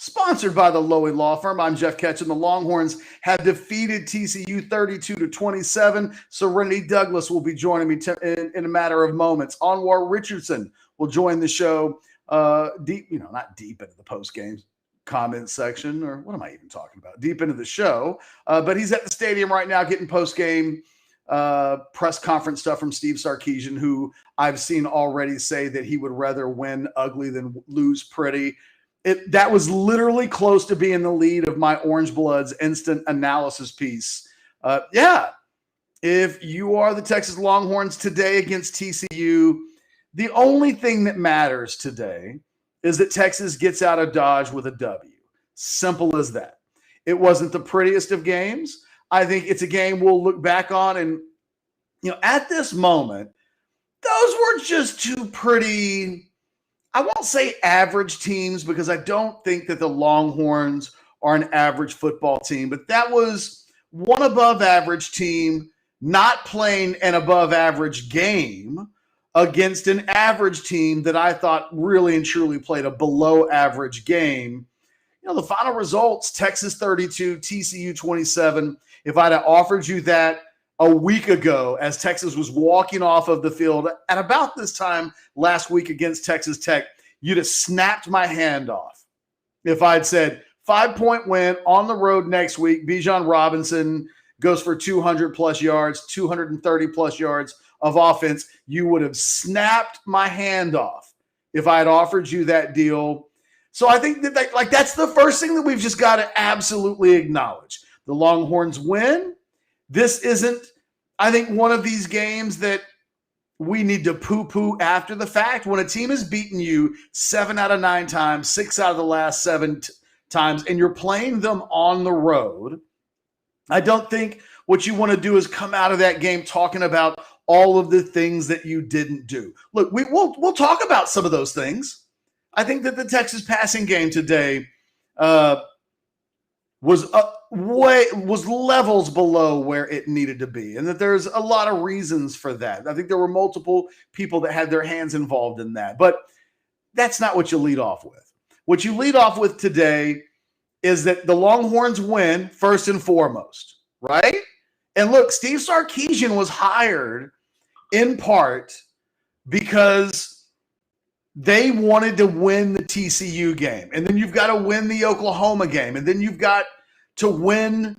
sponsored by the Lowy Law Firm. I'm Geoff Ketchum. The Longhorns have defeated TCU 32-27. Serenity Douglas will be joining me in a matter of moments. Anwar Richardson will join the show not deep into the post-game comments section, or what am I even talking about? Deep into the show. But he's at the stadium right now getting post-game press conference stuff from Steve Sarkisian, who I've seen already say that he would rather win ugly than lose pretty. That was literally close to being the lead of my Orange Bloods instant analysis piece. If you are the Texas Longhorns today against TCU, the only thing that matters today is that Texas gets out of Dodge with a W. Simple as that. It wasn't the prettiest of games. I think it's a game we'll look back on and, at this moment, those were just two pretty, I won't say average teams because I don't think that the Longhorns are an average football team, but that was one above average team not playing an above average game against an average team that I thought really and truly played a below average game. The final results, Texas 32, TCU 27. If I'd have offered you that a week ago as Texas was walking off of the field at about this time last week against Texas Tech, you'd have snapped my hand off. If I'd said 5-point win on the road next week, Bijan Robinson goes for 200-plus yards, 230-plus yards of offense, you would have snapped my hand off if I had offered you that deal. So I think that's the first thing that we've just got to absolutely acknowledge. The Longhorns win. This isn't, I think, one of these games that we need to poo-poo after the fact. When a team has beaten you 7 out of 9 times, 6 out of the last 7 times, and you're playing them on the road, I don't think what you want to do is come out of that game talking about all of the things that you didn't do. Look, we'll talk about some of those things. I think that the Texas passing game today was levels below where it needed to be, and that there's a lot of reasons for that. I think there were multiple people that had their hands involved in that, but that's not what you lead off with. What you lead off with today is that the Longhorns win first and foremost, right? And look, Steve Sarkisian was hired in part because they wanted to win the TCU game. And then you've got to win the Oklahoma game. And then you've got to win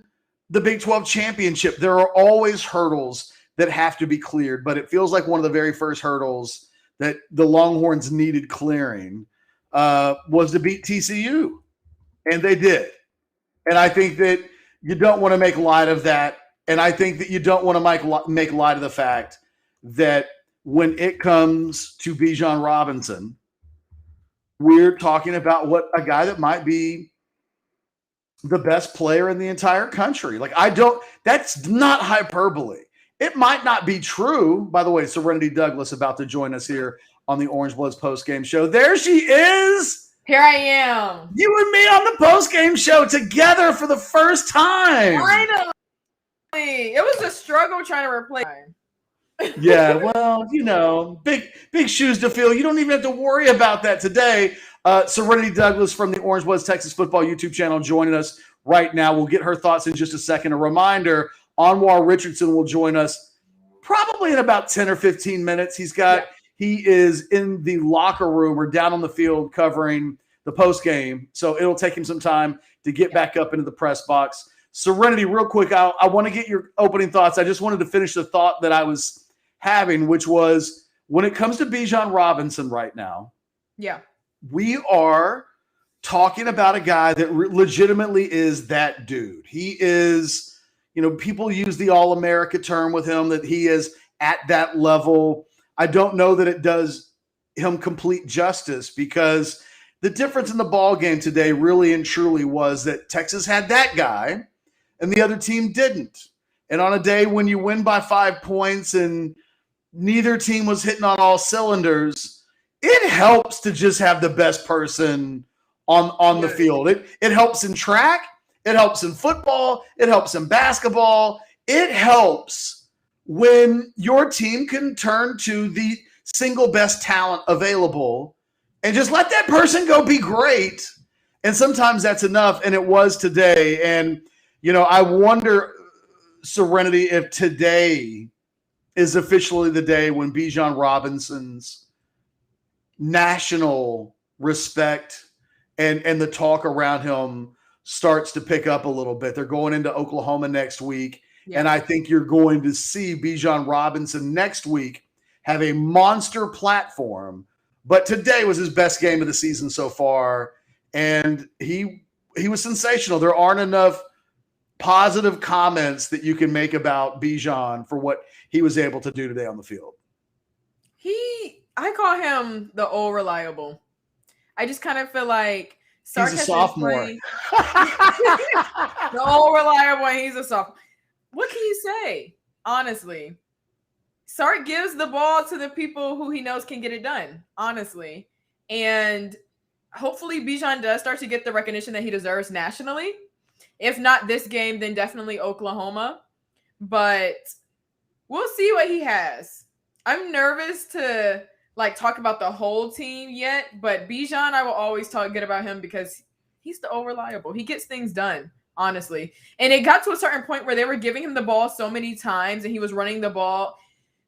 the Big 12 championship. There are always hurdles that have to be cleared, but it feels like one of the very first hurdles that the Longhorns needed clearing was to beat TCU. And they did. And I think that you don't want to make light of that. And I think that you don't want to make light of the fact that when it comes to Bijan Robinson, we're talking about a guy that might be the best player in the entire country. That's not hyperbole. It might not be true. By the way, Serenity Douglas about to join us here on the Orange Bloods postgame show. There she is. Here I am. You and me on the postgame show together for the first time. Finally. It was a struggle trying to replace. Yeah, well, big shoes to fill. You don't even have to worry about that today. Serenity Douglas from the Orange Bloods Texas Football YouTube channel joining us right now. We'll get her thoughts in just a second. A reminder, Anwar Richardson will join us probably in about 10 or 15 minutes. He is in the locker room or down on the field covering the post game. So it'll take him some time to get back up into the press box. Serenity, real quick, I want to get your opening thoughts. I just wanted to finish the thought that I was having, which was when it comes to Bijan Robinson right now, we are talking about a guy that legitimately is that dude. He is, people use the All-America term with him, that he is at that level. I don't know that it does him complete justice, because the difference in the ball game today really and truly was that Texas had that guy and the other team didn't. And on a day when you win by 5 points and neither team was hitting on all cylinders, it helps to just have the best person on the field. It helps in track. It helps in football. It helps in basketball. It helps when your team can turn to the single best talent available and just let that person go be great And sometimes that's enough, and it was today. And, I wonder, Serenity, if today is officially the day when Bijan Robinson's national respect and the talk around him starts to pick up a little bit. They're going into Oklahoma next week, and I think you're going to see Bijan Robinson next week have a monster platform. But today was his best game of the season so far, and he was sensational. There aren't enough positive comments that you can make about Bijan for what he was able to do today on the field. I call him the old reliable. I just kind of feel like Sark he's a sophomore. The old reliable, and he's a sophomore. What can you say? Honestly, Sark gives the ball to the people who he knows can get it done, honestly. And hopefully Bijan does start to get the recognition that he deserves nationally. If not this game, then definitely Oklahoma. But we'll see what he has. I'm nervous to talk about the whole team yet, but Bijan, I will always talk good about him because he's the old reliable. He gets things done, honestly. And it got to a certain point where they were giving him the ball so many times, and he was running the ball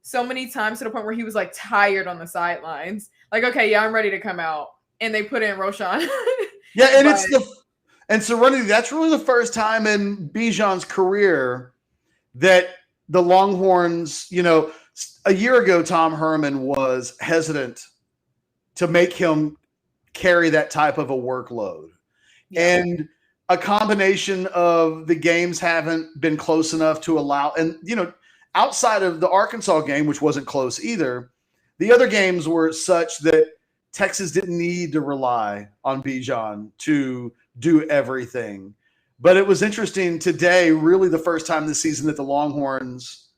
so many times to the point where he was tired on the sidelines. Okay, yeah, I'm ready to come out. And they put in Roshan. Yeah, and Serenity, that's really the first time in Bijan's career that the Longhorns, a year ago, Tom Herman was hesitant to make him carry that type of a workload. Yeah. And a combination of the games haven't been close enough to allow, and, outside of the Arkansas game, which wasn't close either, the other games were such that Texas didn't need to rely on Bijan to do everything. But it was interesting today, really the first time this season that the Longhorns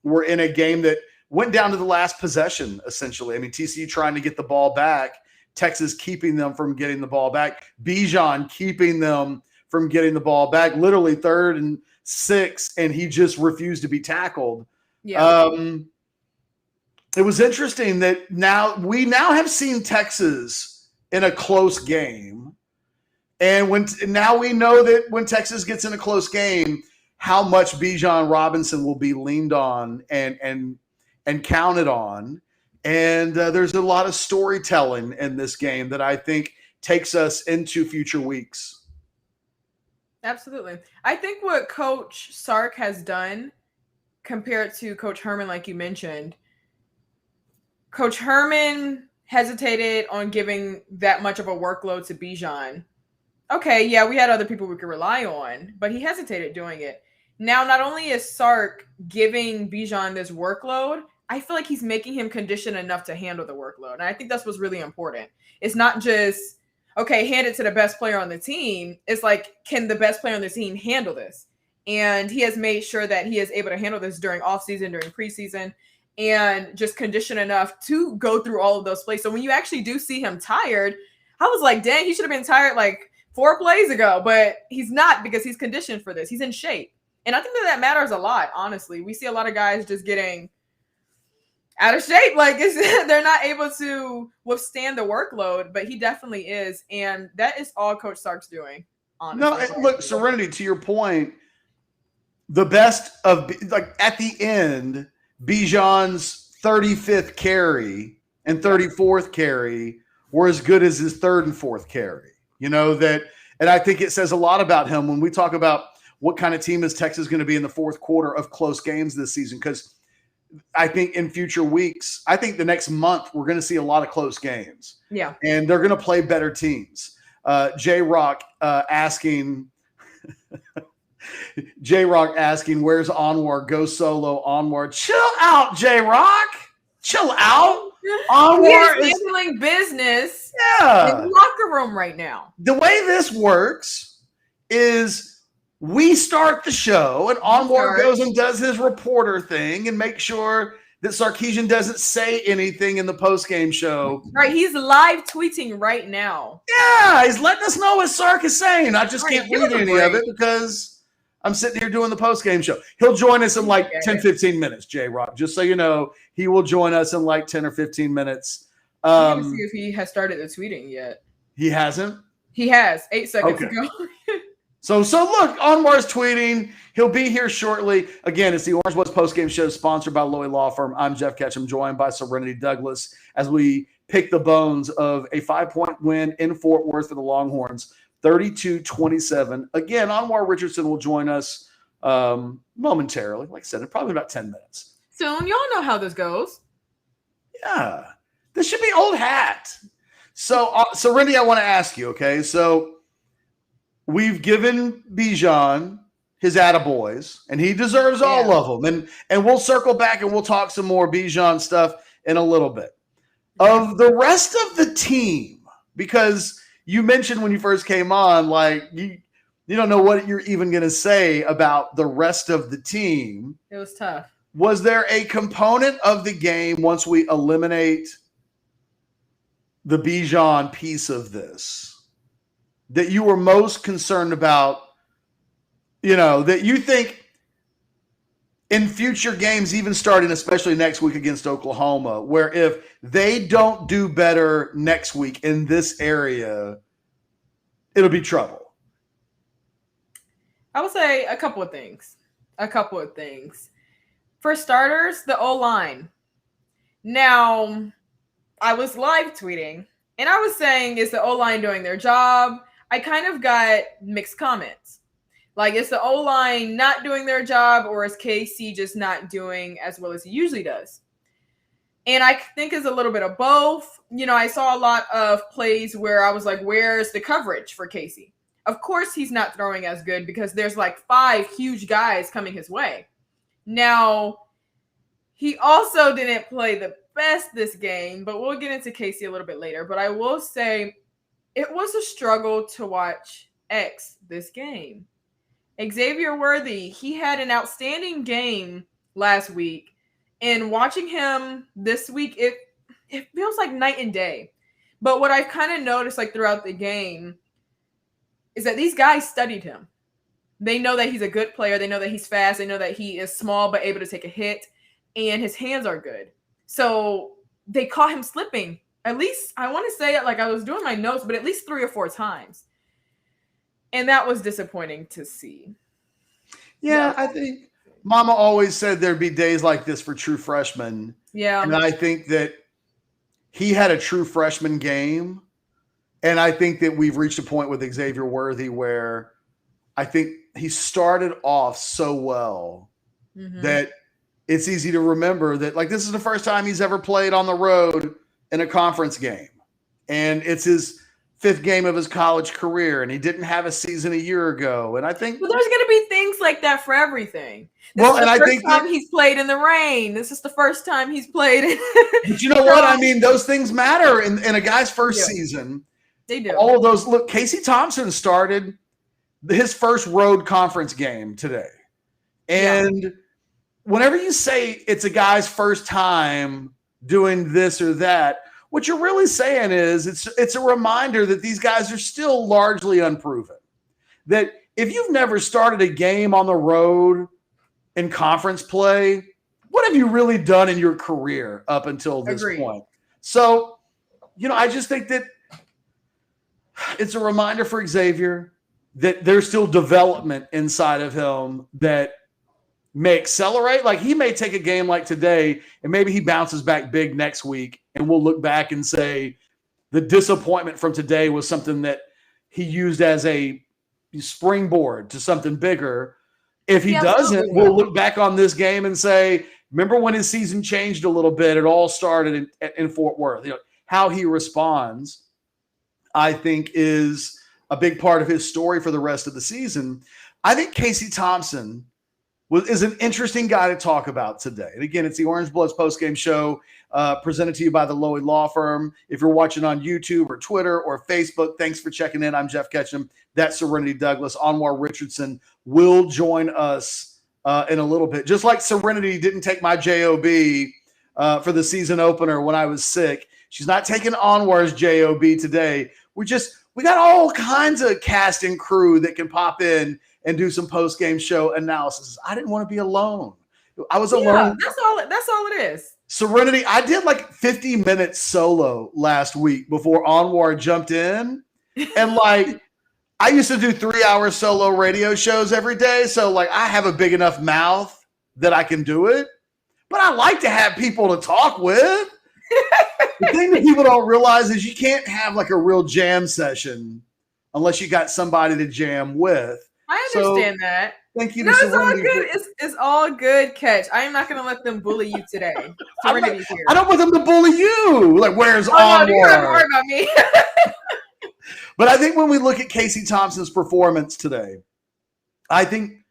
were in a game that went down to the last possession, essentially. I mean, TCU trying to get the ball back, Texas keeping them from getting the ball back, Bijan keeping them from getting the ball back, literally 3rd and 6, and he just refused to be tackled. Yeah. It was interesting that we now have seen Texas in a close game. And now we know that when Texas gets in a close game, how much Bijan Robinson will be leaned on and counted on. And there's a lot of storytelling in this game that I think takes us into future weeks. Absolutely. I think what Coach Sark has done compared to Coach Herman, like you mentioned, Coach Herman hesitated on giving that much of a workload to Bijan. Okay, yeah, we had other people we could rely on, but he hesitated doing it. Now, not only is Sark giving Bijan this workload, I feel like he's making him conditioned enough to handle the workload. And I think that's what's really important. It's not just, okay, hand it to the best player on the team. It's can the best player on the team handle this? And he has made sure that he is able to handle this during offseason, during preseason, and just condition enough to go through all of those plays. So when you actually do see him tired, I was like, dang, he should have been tired 4 plays ago, but he's not because he's conditioned for this. He's in shape. And I think that matters a lot, honestly. We see a lot of guys just getting out of shape. They're not able to withstand the workload, but he definitely is. And that is all Coach Sark's doing, honestly. No, look, Serenity, to your point, the best of, at the end, Bijan's 35th carry and 34th carry were as good as his 3rd and 4th carry. And I think it says a lot about him when we talk about what kind of team is Texas going to be in the 4th quarter of close games this season. Because I think in future weeks, I think the next month, we're going to see a lot of close games. Yeah. And they're going to play better teams. J-Rock asking, where's Anwar? Go solo, Anwar. Chill out, J-Rock. Chill out. Anwar is handling business in the locker room right now. The way this works is we start the show and Anwar goes and does his reporter thing and makes sure that Sarkisian doesn't say anything in the postgame show. Right, he's live tweeting right now. Yeah, he's letting us know what Sark is saying. I just can't read any of it because I'm sitting here doing the postgame show. He'll join us in 10, 15 minutes, J-Rock. Just so you know, he will join us in 10 or 15 minutes. Let me see if he has started the tweeting yet. He hasn't? He has 8 seconds ago. So look, Anwar's tweeting. He'll be here shortly. Again, it's the Orange Bloods postgame show sponsored by Lowy Law Firm. I'm Geoff Ketchum, joined by Serenity Douglas as we pick the bones of a 5-point win in Fort Worth for the Longhorns, 32-27. Again, Anwar Richardson will join us momentarily. Like I said, in probably about 10 minutes. Soon, y'all know how this goes. Yeah, this should be old hat. So, Serenity, I want to ask you, okay? So, we've given Bijan his attaboys, and he deserves all of them. And we'll circle back and we'll talk some more Bijan stuff in a little bit. Of the rest of the team, because you mentioned when you first came on, like you don't know what you're even going to say about the rest of the team. It was tough. Was there a component of the game once we eliminate the Bijan piece of this that you were most concerned about, that you think in future games, even starting especially next week against Oklahoma, where if they don't do better next week in this area, it'll be trouble? I would say a couple of things. For starters, the O-line. Now, I was live tweeting, and I was saying, is the O-line doing their job? I kind of got mixed comments. Like, is the O-line not doing their job, or is KC just not doing as well as he usually does? And I think it's a little bit of both. I saw a lot of plays where I was like, where's the coverage for KC? Of course, he's not throwing as good because there's like 5 huge guys coming his way. Now, he also didn't play the best this game, but we'll get into KC a little bit later. But I will say, it was a struggle to watch X this game. Xavier Worthy, he had an outstanding game last week. And watching him this week, it feels like night and day. But what I've kind of noticed like throughout the game is that these guys studied him. They know that he's a good player. They know that he's fast. They know that he is small but able to take a hit. And his hands are good. So they caught him slipping. At least, I want to say it like I was doing my notes, but at least 3 or 4 times. And that was disappointing to see. Yeah, I think Mama always said there'd be days like this for true freshmen. Yeah. And I think that he had a true freshman game. And I think that we've reached a point with Xavier Worthy where I think he started off so well that it's easy to remember that, like, this is the first time he's ever played on the road in a conference game. And it's his 5th game of his college career, and he didn't have a season a year ago. And I think there's going to be things like that for everything. I think he's played in the rain. This is the first time he's played. But you know what? I mean, those things matter in a guy's first season. They do. All of those. Look, Casey Thompson started his first road conference game today. And whenever you say it's a guy's first time doing this or that, what you're really saying is it's a reminder that these guys are still largely unproven. That if you've never started a game on the road in conference play, what have you really done in your career up until this point? So, I just think that it's a reminder for Xavier that there's still development inside of him that may accelerate. Like, he may take a game like today and maybe he bounces back big next week, and we'll look back and say the disappointment from today was something that he used as a springboard to something bigger. If he doesn't, we'll look back on this game and say, remember when his season changed a little bit? It all started in Fort Worth. How he responds, I think, is a big part of his story for the rest of the season. I think Casey Thompson is an interesting guy to talk about today. And again, it's the Orange Bloods postgame show presented to you by the Lowy Law Firm. If you're watching on YouTube or Twitter or Facebook, thanks for checking in. I'm Geoff Ketchum. That's Serenity Douglas. Anwar Richardson will join us in a little bit. Just like Serenity didn't take my JOB for the season opener when I was sick, she's not taking Anwar's JOB today. We got all kinds of cast and crew that can pop in and do some post-game show analysis. I didn't want to be alone. I was alone. That's all it is. Serenity, I did like 50 minutes solo last week before Anwar jumped in. And like, I used to do 3-hour solo radio shows every day. So like, I have a big enough mouth that I can do it, but I like to have people to talk with. The thing that people don't realize is you can't have like a real jam session unless you got somebody to jam with. I understand that. Thank you. No, it's all good. It's all good, Ketch. I am not going to let them bully you today. Serenity's here. I don't want them to bully you. Like, where's Anwar? No, you don't have to worry about me. But I think when we look at Casey Thompson's performance today, I think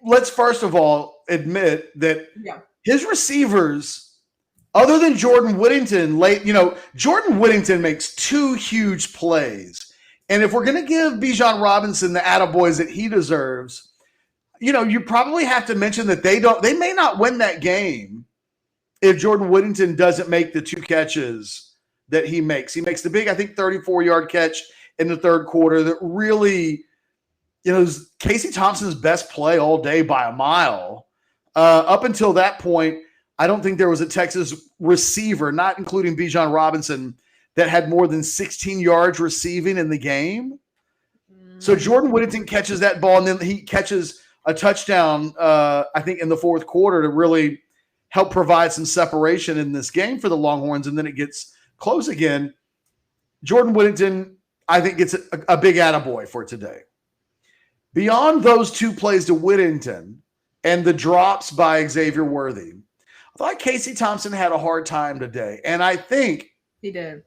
let's first of all admit that his receivers, other than Jordan Whittington, Jordan Whittington makes 2 huge plays. And if we're going to give Bijan Robinson the attaboys that he deserves, you probably have to mention that they may not win that game if Jordan Whittington doesn't make the 2 catches that he makes. He makes the big, I think, 34-yard catch in the third quarter that really, is Casey Thompson's best play all day by a mile. Up until that point, I don't think there was a Texas receiver, not including Bijan Robinson, that had more than 16 yards receiving in the game. So Jordan Whittington catches that ball, and then he catches a touchdown, I think, in the fourth quarter to really help provide some separation in this game for the Longhorns, and then it gets close again. Jordan Whittington, I think, gets a big attaboy for today. Beyond those 2 plays to Whittington and the drops by Xavier Worthy, I thought Casey Thompson had a hard time today, and I think he did.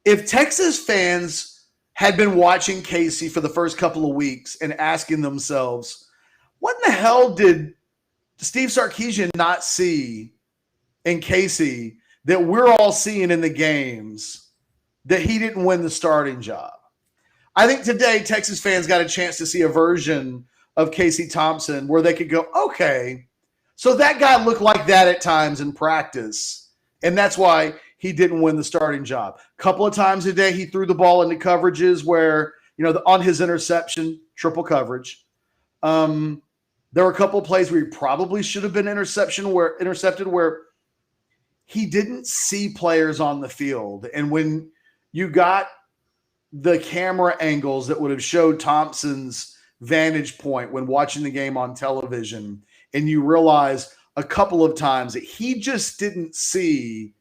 If Texas fans had been watching Casey for the first couple of weeks and asking themselves, what in the hell did Steve Sarkisian not see in Casey that we're all seeing in the games that he didn't win the starting job? I think today Texas fans got a chance to see a version of Casey Thompson where they could go, okay, so that guy looked like that at times in practice, and that's why he didn't win the starting job. A couple of times a day, he threw the ball into coverages where, on his interception, triple coverage. There were a couple of plays where he probably should have been intercepted where he didn't see players on the field. And when you got the camera angles that would have showed Thompson's vantage point when watching the game on television, and you realize a couple of times that he just didn't see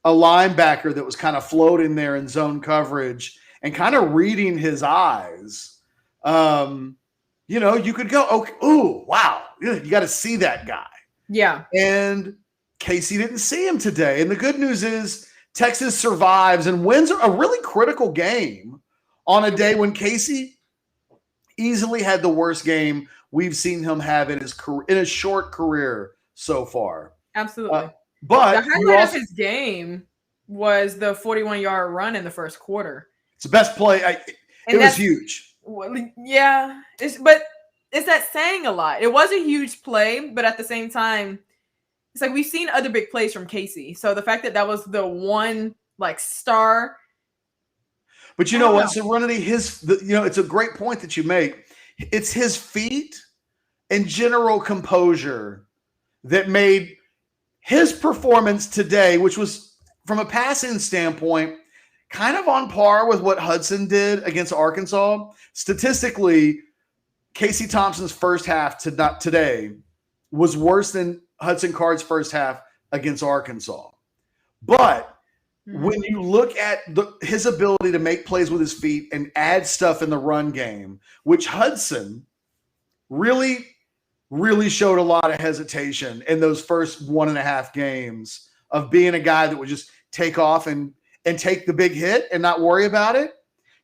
a linebacker that was kind of floating there in zone coverage and kind of reading his eyes, you could go, okay, ooh, wow, you got to see that guy. Yeah. And Casey didn't see him today. And the good news is Texas survives and wins a really critical game on a day when Casey easily had the worst game we've seen him have in his career, in his short career so far. Absolutely. But the highlight of his game was the 41-yard run in the first quarter. It's the best play. It was huge. Yeah. But is that saying a lot? It was a huge play, but at the same time, it's like we've seen other big plays from Casey. So the fact that was the one star. But you know what, Serenity, it's a great point that you make. It's his feet and general composure that made his performance today, which was from a passing standpoint, kind of on par with what Hudson did against Arkansas. Statistically, Casey Thompson's first half today was worse than Hudson Card's first half against Arkansas. But when you look at his ability to make plays with his feet and add stuff in the run game, which Hudson really showed a lot of hesitation in those first 1.5 games of being a guy that would just take off and take the big hit and not worry about it.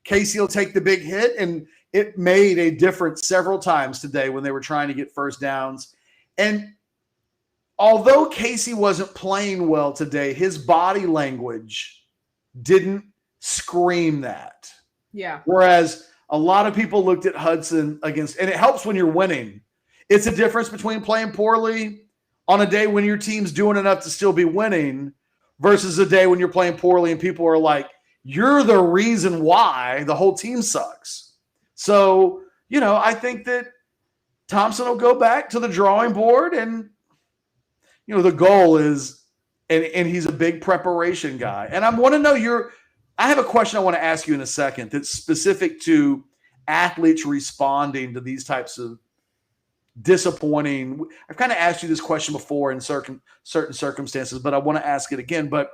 Casey will take the big hit, and it made a difference several times today when they were trying to get first downs. And although Casey wasn't playing well today, his body language didn't scream that. Yeah. Whereas a lot of people looked at Hudson against, and it helps when you're winning. It's a difference between playing poorly on a day when your team's doing enough to still be winning versus a day when you're playing poorly and people are like, you're the reason why the whole team sucks. So, I think that Thompson will go back to the drawing board, and, the goal is, and he's a big preparation guy. And I want to know I have a question I want to ask you in a second that's specific to athletes responding to these types of disappointing. I've kind of asked you this question before in certain circumstances, but I want to ask it again. But,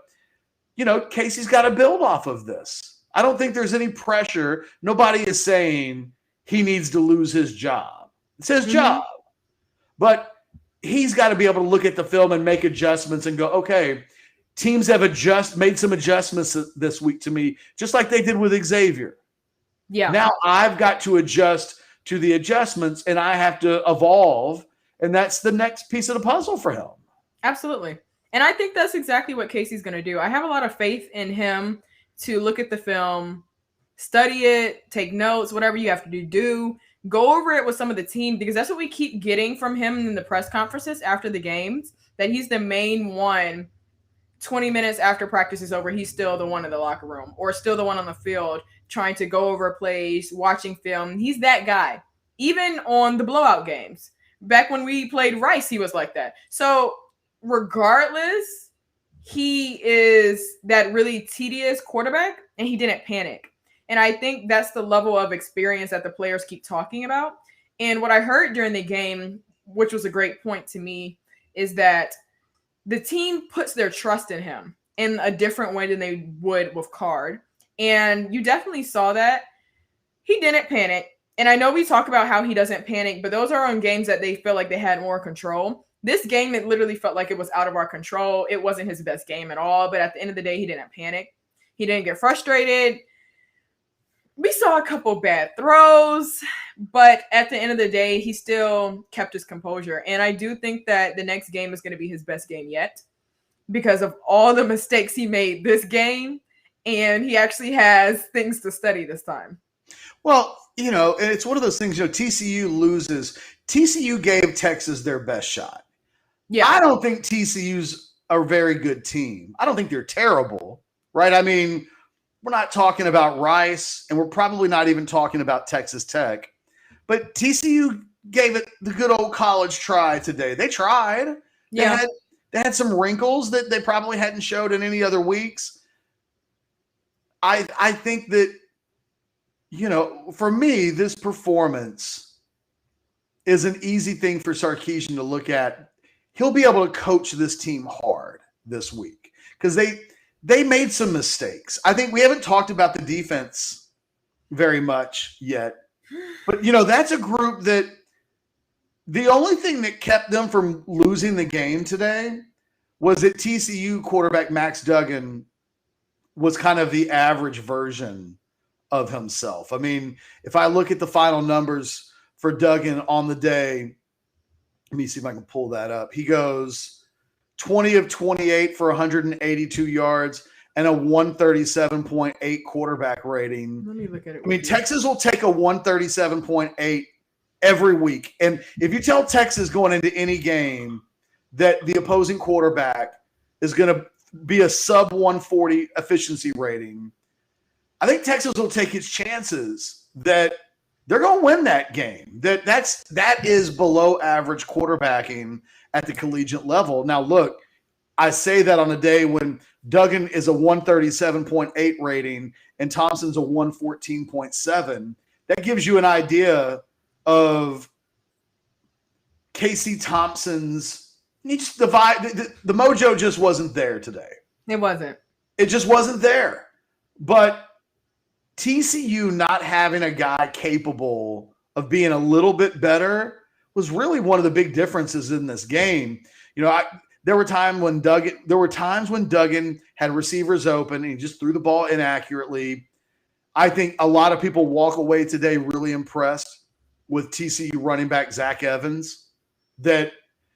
Casey's got to build off of this. I don't think there's any pressure. Nobody is saying he needs to lose his job. It's his job. But he's got to be able to look at the film and make adjustments and go, okay, teams have made some adjustments this week to me, just like they did with Xavier. Yeah. Now I've got to adjust to the adjustments and I have to evolve. And that's the next piece of the puzzle for him. Absolutely. And I think that's exactly what Casey's going to do. I have a lot of faith in him to look at the film, study it, take notes, whatever you have to do. Go over it with some of the team, because that's what we keep getting from him in the press conferences after the games, that he's the main one. 20 minutes after practice is over, he's still the one in the locker room or still the one on the field trying to go over plays, watching film. He's that guy. Even on the blowout games. Back when we played Rice, he was like that. So regardless, he is that really tedious quarterback, and he didn't panic. And I think that's the level of experience that the players keep talking about. And what I heard during the game, which was a great point to me, is that the team puts their trust in him in a different way than they would with Card. And you definitely saw that. He didn't panic. And I know we talk about how he doesn't panic, but those are on games that they feel like they had more control. This game, it literally felt like it was out of our control. It wasn't his best game at all. But at the end of the day, he didn't panic. He didn't get frustrated. We saw a couple bad throws, but at the end of the day, he still kept his composure. And I do think that the next game is going to be his best game yet because of all the mistakes he made this game. And he actually has things to study this time. Well, and it's one of those things, TCU loses. TCU gave Texas their best shot. Yeah. I don't think TCU's a very good team. I don't think they're terrible, right? I mean, we're not talking about Rice, and we're probably not even talking about Texas Tech. But TCU gave it the good old college try today. They tried. Yeah. They had some wrinkles that they probably hadn't showed in any other weeks. I think that, for me, this performance is an easy thing for Sarkisian to look at. He'll be able to coach this team hard this week because they made some mistakes. I think we haven't talked about the defense very much yet. But, that's a group that the only thing that kept them from losing the game today was that TCU quarterback Max Duggan was kind of the average version of himself. I mean, if I look at the final numbers for Duggan on the day, let me see if I can pull that up. He goes 20 of 28 for 182 yards and a 137.8 quarterback rating. Let me look at it. I mean, Texas will take a 137.8 every week. And if you tell Texas going into any game that the opposing quarterback is going to be a sub 140 efficiency rating, I think Texas will take its chances that they're going to win that game. That is below average quarterbacking at the collegiate level. Now, look, I say that on a day when Duggan is a 137.8 rating and Thompson's a 114.7. That gives you an idea of Casey Thompson's the vibe. The mojo just wasn't there today. It wasn't. It just wasn't there. But TCU not having a guy capable of being a little bit better was really one of the big differences in this game. There were times when Duggan had receivers open and he just threw the ball inaccurately. I think a lot of people walk away today really impressed with TCU running back Zach Evans. That,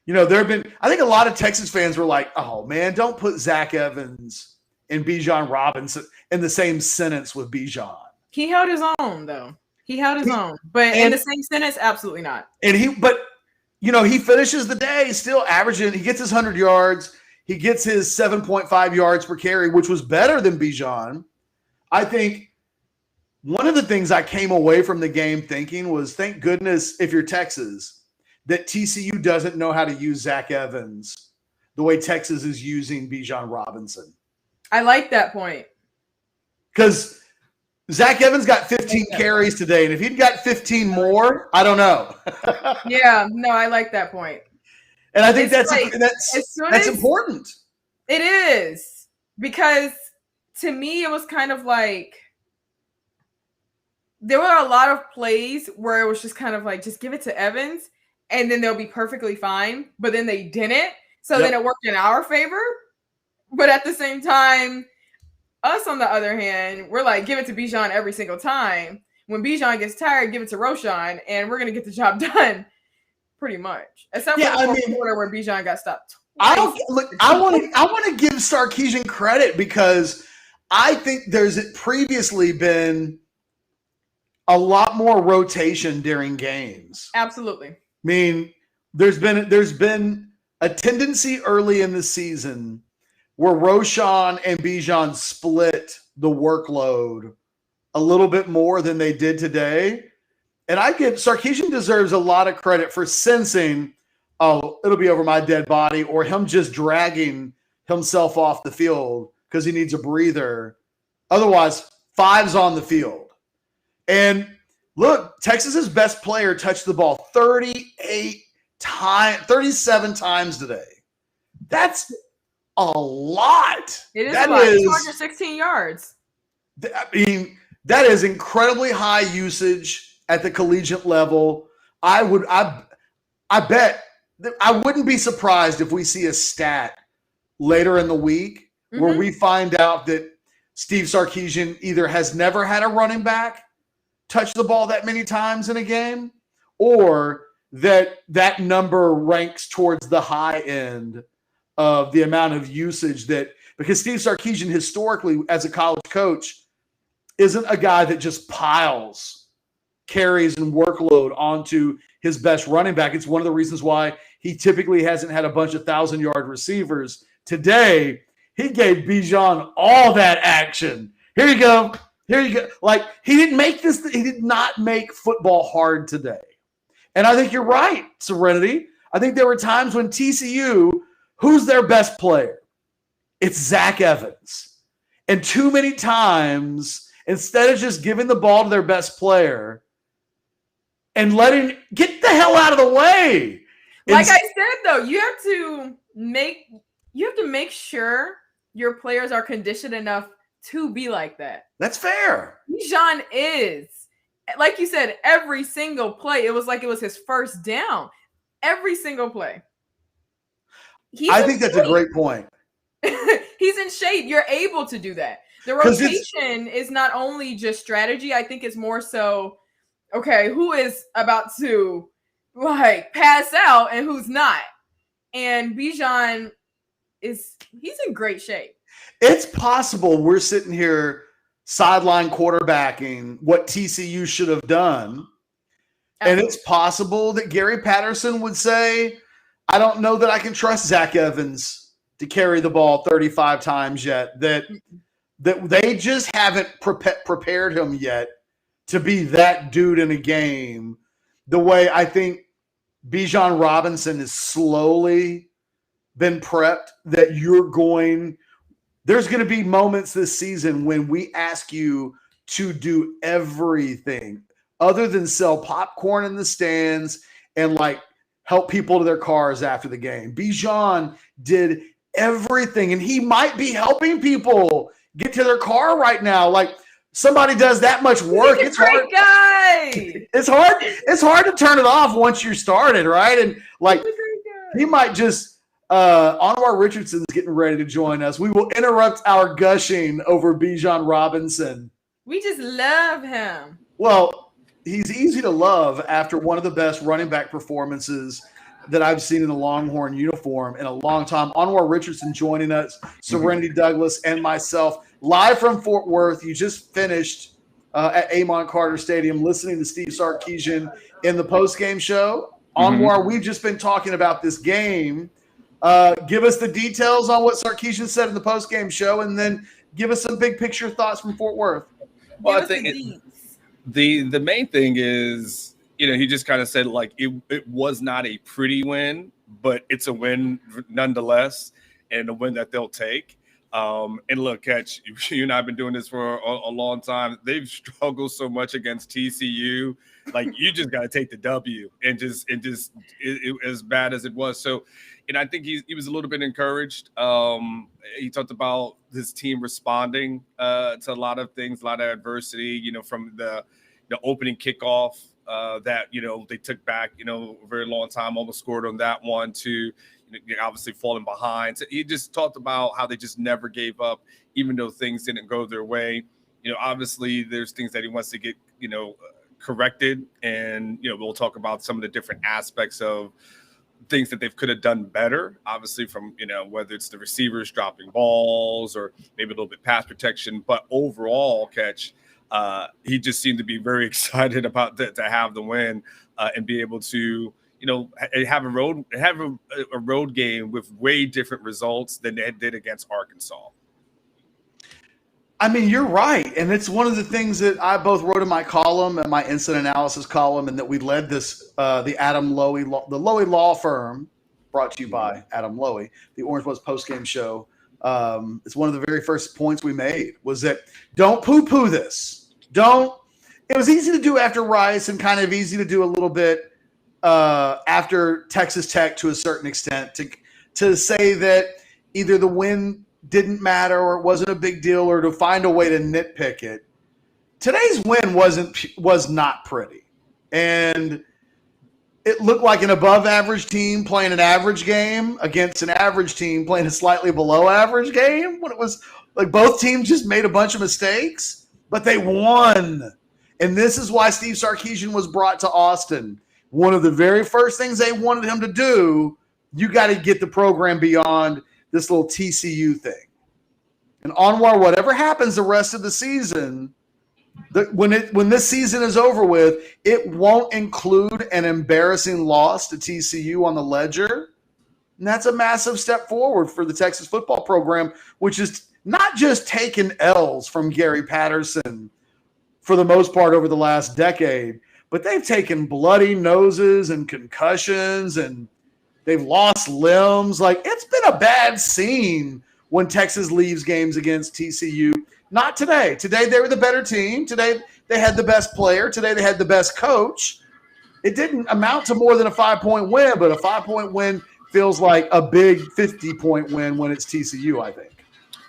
I think a lot of Texas fans were like, oh man, don't put Zach Evans and Bijan Robinson in the same sentence with Bijan. He held his own, though. He held his own. But in the same sentence, absolutely not. And he finishes the day still averaging. He gets his 100 yards. He gets his 7.5 yards per carry, which was better than Bijan. I think one of the things I came away from the game thinking was, thank goodness, if you're Texas, that TCU doesn't know how to use Zach Evans the way Texas is using Bijan Robinson. I like that point. Because Zach Evans got 15 carries today, and if he'd got 15 more, I don't know. Yeah, no, I like that point. And I think that's important. It is, because to me it was kind of like there were a lot of plays where it was just kind of like, just give it to Evans and then they'll be perfectly fine, but then they didn't. So then it worked in our favor. But at the same time, us on the other hand, we're like, give it to Bijan every single time. When Bijan gets tired, give it to Roshan, and we're going to get the job done pretty much. Except for the fourth quarter where Bijan got stopped. I want to give Sarkisian credit, because I think there's previously been a lot more rotation during games. Absolutely. I mean, there's been a tendency early in the season where Roshan and Bijan split the workload a little bit more than they did today. And Sarkisian deserves a lot of credit for sensing, oh, it'll be over my dead body, or him just dragging himself off the field because he needs a breather. Otherwise, 5's on the field. And look, Texas's best player touched the ball 37 times today. That's a lot. It is a lot. 216 yards. I mean, that is incredibly high usage at the collegiate level. I bet I wouldn't be surprised if we see a stat later in the week where we find out that Steve Sarkisian either has never had a running back touch the ball that many times in a game, or that number ranks towards the high end of the amount of usage because Steve Sarkisian historically as a college coach isn't a guy that just piles carries and workload onto his best running back. It's one of the reasons why he typically hasn't had a bunch of 1,000-yard receivers. Today, he gave Bijan all that action. Here you go. Like, he did not make football hard today. And I think you're right, Serenity. I think there were times when TCU, who's their best player? It's Zach Evans. And too many times, instead of just giving the ball to their best player and get the hell out of the way. Like I said, though, you have to make sure your players are conditioned enough to be like that. That's fair. Bijan is. Like you said, every single play, it was like it was his first down. Every single play. I think that's a great point. He's in shape. You're able to do that. The rotation is not only just strategy. I think it's more so, okay, who is about to pass out and who's not? And Bijan he's in great shape. It's possible we're sitting here sideline quarterbacking what TCU should have done. And it's possible that Gary Patterson would say, I don't know that I can trust Zach Evans to carry the ball 35 times yet, that they just haven't prepared him yet to be that dude in a game the way I think Bijan Robinson has slowly been prepped, that there's going to be moments this season when we ask you to do everything other than sell popcorn in the stands and help people to their cars after the game. Bijan did everything, and he might be helping people get to their car right now. Somebody does that much work. He's a great guy. It's hard to turn it off once you're started, right? And he might just Anwar Richardson's getting ready to join us. We will interrupt our gushing over Bijan Robinson. We just love him. Well, he's easy to love after one of the best running back performances that I've seen in a Longhorn uniform in a long time. Anwar Richardson joining us, Serenity Douglas, and myself, live from Fort Worth. You just finished at Amon Carter Stadium listening to Steve Sarkisian in the postgame show. Anwar, we've just been talking about this game. Give us the details on what Sarkisian said in the postgame show, and then give us some big picture thoughts from Fort Worth. Well, I think the main thing is, he just kind of said it was not a pretty win, but it's a win nonetheless, and a win that they'll take. And look, Ketch, you and I have been doing this for a long time. They've struggled so much against TCU. Like, you just got to take the W and just as bad as it was. So, and I think he was a little bit encouraged. He talked about his team responding to a lot of things, a lot of adversity, from the opening kickoff that, they took back, a very long time, almost scored on that one to obviously falling behind. So he just talked about how they just never gave up, even though things didn't go their way. Obviously there's things that he wants to get, corrected. And, we'll talk about some of the different aspects of things that they could have done better, obviously from, whether it's the receivers dropping balls or maybe a little bit pass protection. But overall, Ketch, he just seemed to be very excited about to have the win and be able to, have a road game with way different results than they did against Arkansas. I mean, you're right. And it's one of the things that I both wrote in my column and my incident analysis column, and that we led this, the Adam Lowy, the Lowy Law Firm, brought to you by Adam Lowy, the Orange Buzz postgame show. It's one of the very first points we made was that don't poo-poo this. It was easy to do after Rice and kind of easy to do a little bit after Texas Tech to a certain extent to say that either the win didn't matter or it wasn't a big deal or to find a way to nitpick it. Today's win was not pretty. And it looked like an above average team playing an average game against an average team playing a slightly below average game, when it was like both teams just made a bunch of mistakes, but they won. And this is why Steve Sarkisian was brought to Austin. One of the very first things they wanted him to do, you got to get the program beyond this little TCU thing. And Anwar, whatever happens the rest of the season, when this season is over with, it won't include an embarrassing loss to TCU on the ledger. And that's a massive step forward for the Texas football program, which is not just taking L's from Gary Patterson for the most part over the last decade, but they've taken bloody noses and concussions and they've lost limbs. Like, it's been a bad scene when Texas leaves games against TCU. Not today. Today they were the better team. Today they had the best player. Today they had the best coach. It didn't amount to more than a 5-point win, but a 5-point win feels like a big 50-point win when it's TCU, I think.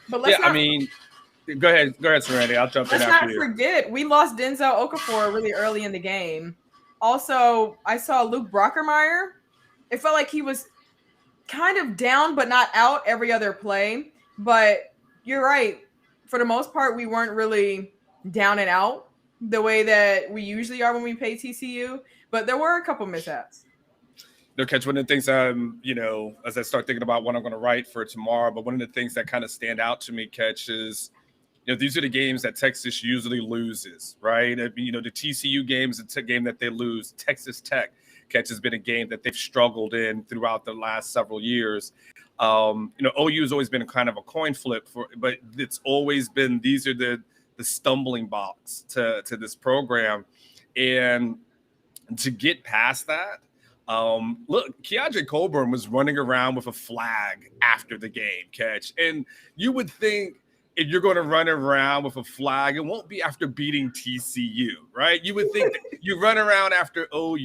But let's go ahead, Serenity. I'll jump in after you. Let's not forget, we lost Denzel Okafor really early in the game. Also, I saw Luke Brockermeyer. It felt like he was kind of down but not out every other play. But you're right. For the most part, we weren't really down and out the way that we usually are when we play TCU. But there were a couple mishaps. No, Ketch, one of the things, as I start thinking about what I'm going to write for tomorrow, but one of the things that kind of stand out to me, Ketch, is these are the games that Texas usually loses, right? The TCU game is a game that they lose. Texas Tech, Ketch, has been a game that they've struggled in throughout the last several years. OU has always been kind of a coin flip, but it's always been these are the stumbling blocks to this program. And to get past that, look, Keandre Colburn was running around with a flag after the game, Ketch. And you would think, if you're going to run around with a flag, it won't be after beating TCU, right? You would think that you run around after OU,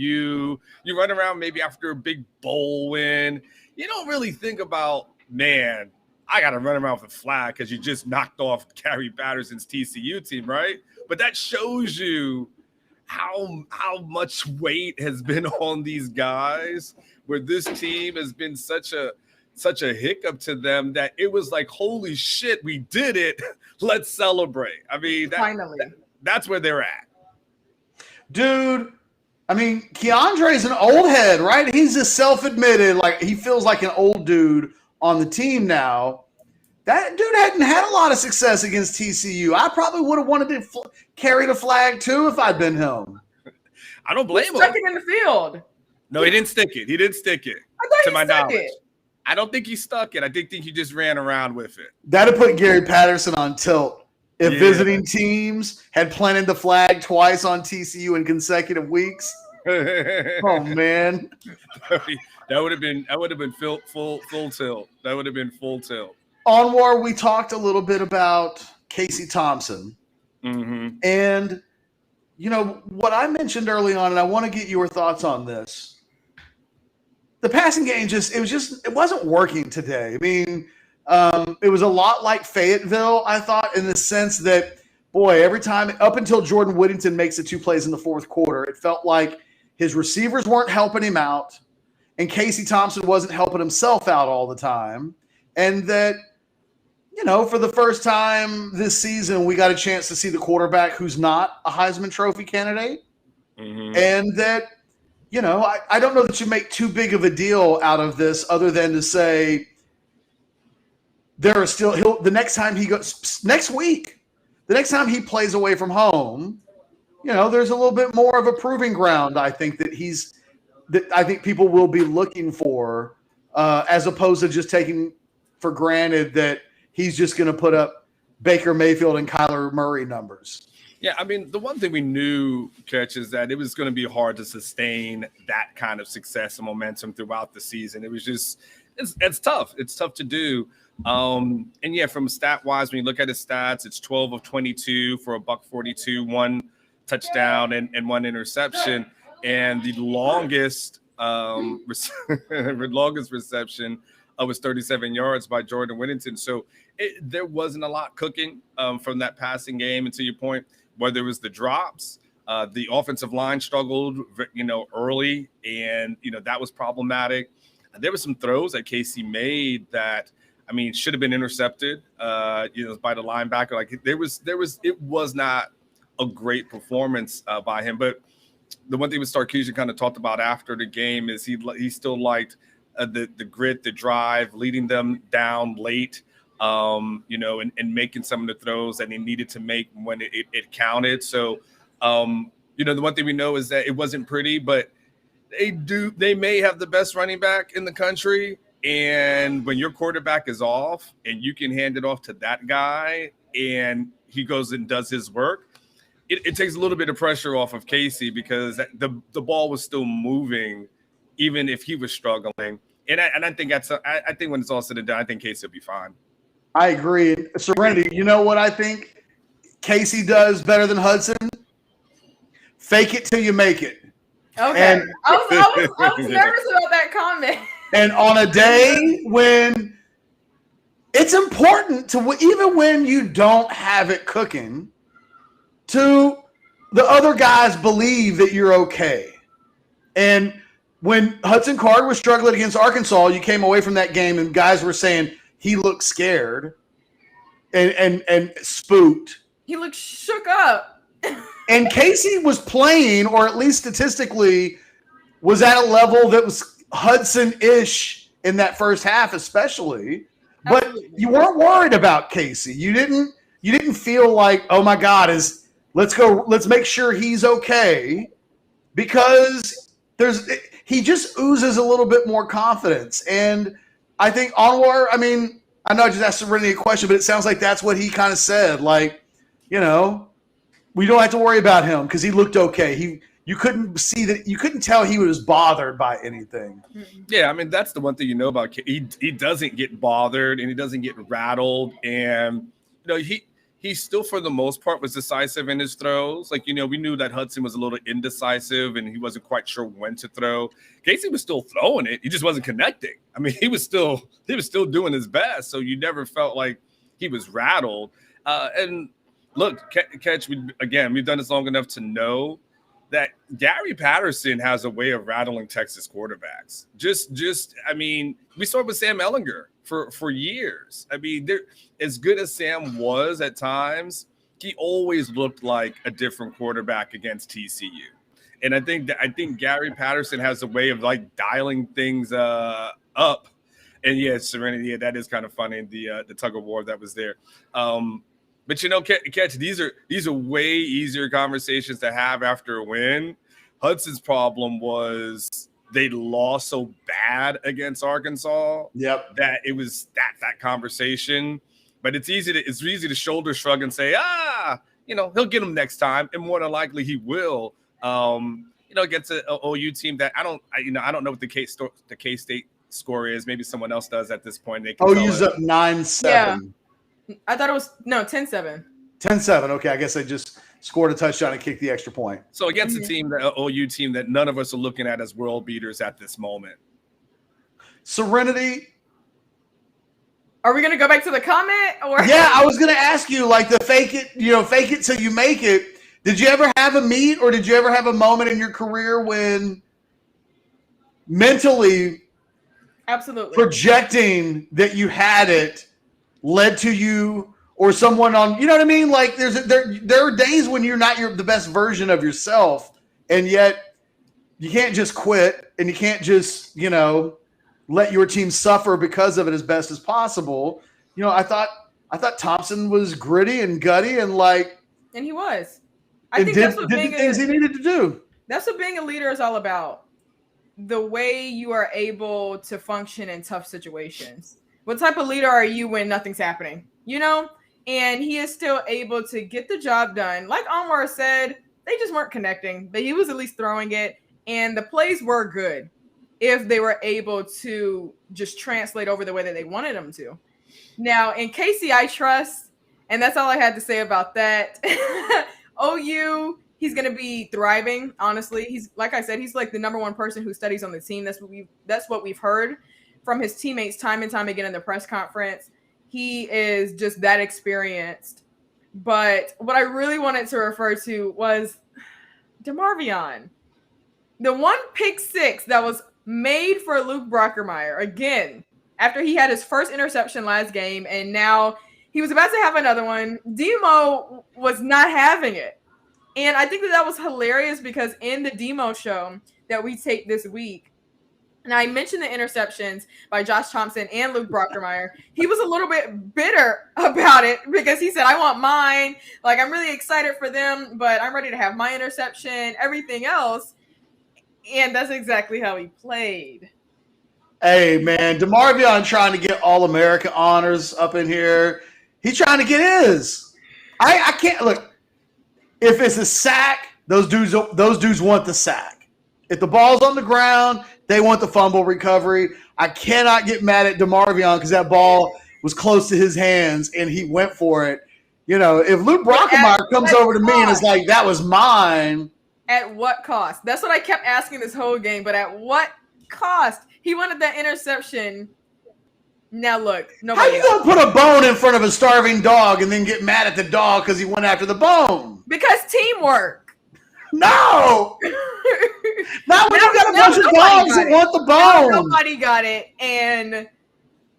you run around maybe after a big bowl win. You don't really think about, man, I got to run around with a flag because you just knocked off Gary Patterson's TCU team, right? But that shows you how much weight has been on these guys, where this team has been such a hiccup to them that it was like, holy shit, we did it. Let's celebrate. I mean, finally, that's where they're at. Dude, I mean, Keandre's an old head, right? He's just self-admitted, like he feels like an old dude on the team now. That dude hadn't had a lot of success against TCU. I probably would have wanted to carry the flag too if I'd been him. I don't blame him. Stuck it in the field. No, he didn't stick it. To my knowledge. I don't think he stuck it. I think he just ran around with it. That'd put Gary Patterson on tilt if visiting teams had planted the flag twice on TCU in consecutive weeks. Oh man, that would have been full tilt. That would have been full tilt. Anwar, we talked a little bit about Casey Thompson. Mm-hmm. And, what I mentioned early on, and I want to get your thoughts on this. The passing game it wasn't working today. I mean, it was a lot like Fayetteville, I thought, in the sense that, boy, every time up until Jordan Whittington makes the 2 plays in the fourth quarter, it felt like his receivers weren't helping him out and Casey Thompson wasn't helping himself out all the time. And that, for the first time this season, we got a chance to see the quarterback who's not a Heisman Trophy candidate. Mm-hmm. And that, I don't know that you make too big of a deal out of this other than to say there are still, the next time he goes, next week, the next time he plays away from home, there's a little bit more of a proving ground, I think, that I think people will be looking for as opposed to just taking for granted that he's just going to put up Baker Mayfield and Kyler Murray numbers. Yeah, I mean, the one thing we knew, Ketch, is that it was going to be hard to sustain that kind of success and momentum throughout the season. It was just, it's tough. It's tough to do. And yeah, from stat-wise, when you look at his stats, it's 12 of 22 for $142, 1 touchdown and 1 interception. And the longest reception was 37 yards by Jordan Whittington. So there wasn't a lot cooking from that passing game. And to your point, whether it was the drops, the offensive line struggled, early, and that was problematic. There were some throws that Casey made that, should have been intercepted, by the linebacker. Like it was not a great performance by him. But the one thing with Sarkisian kind of talked about after the game is he still liked the grit, the drive, leading them down late, and making some of the throws that he needed to make when it counted. So, the one thing we know is that it wasn't pretty, but they may have the best running back in the country. And when your quarterback is off and you can hand it off to that guy and he goes and does his work, it takes a little bit of pressure off of Casey because the ball was still moving, even if he was struggling. And I think I think when it's all said and done, I think Casey will be fine. I agree. Serenity, you know what I think Casey does better than Hudson? Fake it till you make it. Okay. And I was nervous about that comment. And on a day when it's important to, even when you don't have it cooking, to the other guys believe that you're okay. And when Hudson Card was struggling against Arkansas, you came away from that game and guys were saying he looked scared and spooked. He looked shook up. And Casey was playing, or at least statistically, was at a level that was Hudson-ish in that first half, especially. But Absolutely. You weren't worried about Casey. You didn't feel like, oh my God, let's make sure he's okay, because he just oozes a little bit more confidence. And I think Anwar, I know I just asked Serenity a question, but it sounds like that's what he kind of said. Like, we don't have to worry about him because he looked okay. You couldn't see that. You couldn't tell he was bothered by anything. Yeah, that's the one thing about he doesn't get bothered and he doesn't get rattled, and he still for the most part was decisive in his throws. Like we knew that Hudson was a little indecisive and he wasn't quite sure when to throw. Casey was still throwing it. He just wasn't connecting. He was still doing his best. So you never felt like he was rattled. And look, Ketch, we've done this long enough to know that Gary Patterson has a way of rattling Texas quarterbacks. We saw it with Sam Ehlinger for years. As good as Sam was at times, he always looked like a different quarterback against TCU. And I think Gary Patterson has a way of like dialing things up. And yeah, Serenity, yeah, that is kind of funny, the tug of war that was there. But Ketch, these are way easier conversations to have after a win. Hudson's problem was they lost so bad against Arkansas. Yep. That it was that conversation. But it's easy to shoulder shrug and say, he'll get him next time, and more than likely he will. Against an OU team that I don't know what the K-State score is. Maybe someone else does at this point. They can OU's up 9-7. Yeah. I thought it was 10-7. 10-7. Okay, I guess they just scored a touchdown and kicked the extra point. So against a team, the OU team that none of us are looking at as world beaters at this moment. Serenity. Are we gonna go back to the comment? Or yeah, I was gonna ask you, like, the fake it till you make it. Did you ever have a meet, or did you ever have a moment in your career when mentally absolutely projecting that you had it led to you or someone on, you know what I mean? Like there are days when you're not the best version of yourself, and yet you can't just quit and you can't just, let your team suffer because of it as best as possible. I thought Thompson was gritty and gutty and he was. I think that's what being the things he needed to do. That's what being a leader is all about. The way you are able to function in tough situations. What type of leader are you when nothing's happening? And he is still able to get the job done. Like Anwar said, they just weren't connecting, but he was at least throwing it. And the plays were good if they were able to just translate over the way that they wanted them to. Now, in Casey, I trust, and that's all I had to say about that. OU, he's going to be thriving, honestly. He's, like I said, he's like the number one person who studies on the team. That's what we've heard from his teammates time and time again in the press conference. He is just that experienced. But what I really wanted to refer to was DeMarvion. The one pick six that was made for Luke Brockermeyer, again, after he had his first interception last game, and now he was about to have another one. Demo was not having it. And I think that was hilarious because in the Demo show that we take this week, and I mentioned the interceptions by Josh Thompson and Luke Brockermeyer. He was a little bit bitter about it because he said, I want mine. Like, I'm really excited for them, but I'm ready to have my interception, everything else. And that's exactly how he played. Hey, man, DeMarvion trying to get All-America honors up in here. He's trying to get his. I can't – look, if it's a sack, those dudes want the sack. If the ball's on the ground – they want the fumble recovery. I cannot get mad at DeMarvion because that ball was close to his hands and he went for it. If Luke Brockermeyer comes over to me and is like, that was mine. At what cost? That's what I kept asking this whole game. But at what cost? He wanted that interception. Now look, nobody. How you gonna put a bone in front of a starving dog and then get mad at the dog because he went after the bone? Because teamwork. No. Not when you got a bunch of dogs that want the bone. Nobody got it, and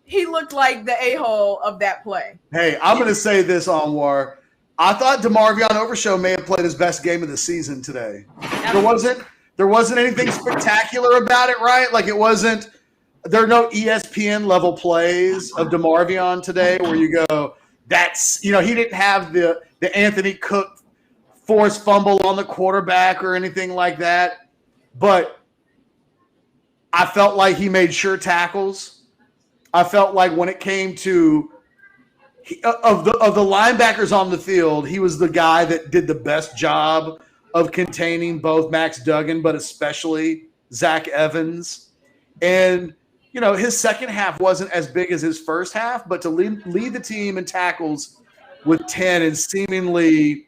he looked like the a-hole of that play. Hey, I'm going to say this, Anwar. I thought DeMarvion Overshow may have played his best game of the season today. There wasn't anything spectacular about it, right? Like there are no ESPN level plays of DeMarvion today where you go, he didn't have the Anthony Cook forced fumble on the quarterback or anything like that. But I felt like he made sure tackles. I felt like when it came to of the linebackers on the field, he was the guy that did the best job of containing both Max Duggan, but especially Zach Evans. And, his second half wasn't as big as his first half, but to lead the team in tackles with 10 and seemingly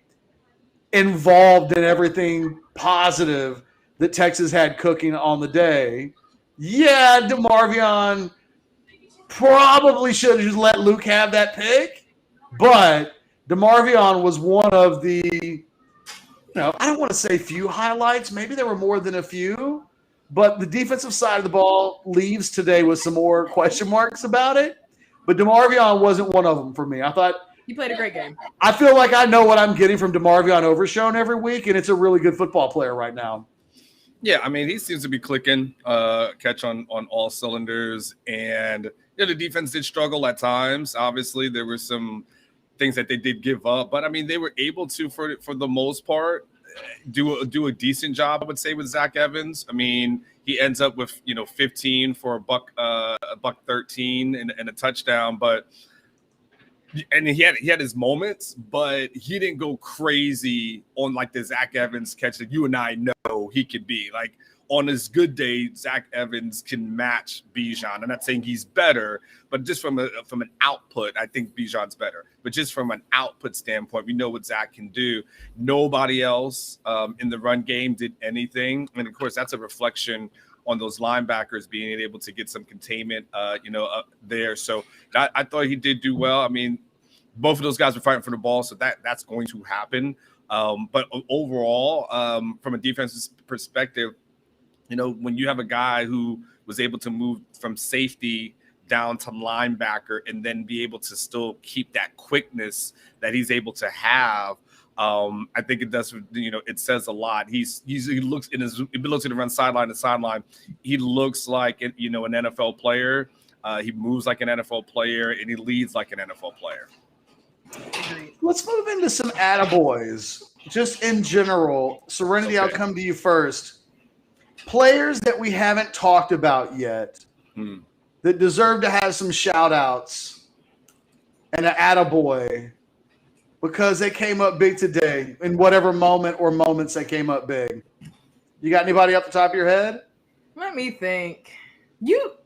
involved in everything positive that Texas had cooking on the day. Yeah, DeMarvion probably should have just let Luke have that pick, but DeMarvion was one of the, I don't want to say few highlights. Maybe there were more than a few, but the defensive side of the ball leaves today with some more question marks about it. But DeMarvion wasn't one of them for me. I thought he played a great game. I feel like I know what I'm getting from DeMarvion Overshown every week, and it's a really good football player right now. Yeah, I mean, he seems to be clicking, Catch on all cylinders. And the defense did struggle at times. Obviously, there were some things that they did give up. But, I mean, they were able to, for the most part, do a decent job, I would say, with Zach Evans. I mean, he ends up with, 15 for a buck 13 and a touchdown. But And he had his moments, but he didn't go crazy on like the Zach Evans catch that you and I know he could be. Like on his good day, Zach Evans can match Bijan. I'm not saying he's better, but just from an output, I think Bijan's better. But just from an output standpoint, we know what Zach can do. Nobody else in the run game did anything, and of course, that's a reflection on those linebackers being able to get some containment, there. So I thought he did do well. I mean, both of those guys were fighting for the ball, so that's going to happen. But overall, from a defensive perspective, when you have a guy who was able to move from safety down to linebacker and then be able to still keep that quickness that he's able to have, I think it does. It says a lot. He looks in his. If he looks at the run sideline to sideline, he looks like an NFL player. He moves like an NFL player, and he leads like an NFL player. Let's move into some attaboys, just in general. Serenity, okay. I'll come to you first. Players that we haven't talked about yet that deserve to have some shout-outs and an attaboy because they came up big today in whatever moment or moments they came up big. You got anybody off the top of your head? Let me think.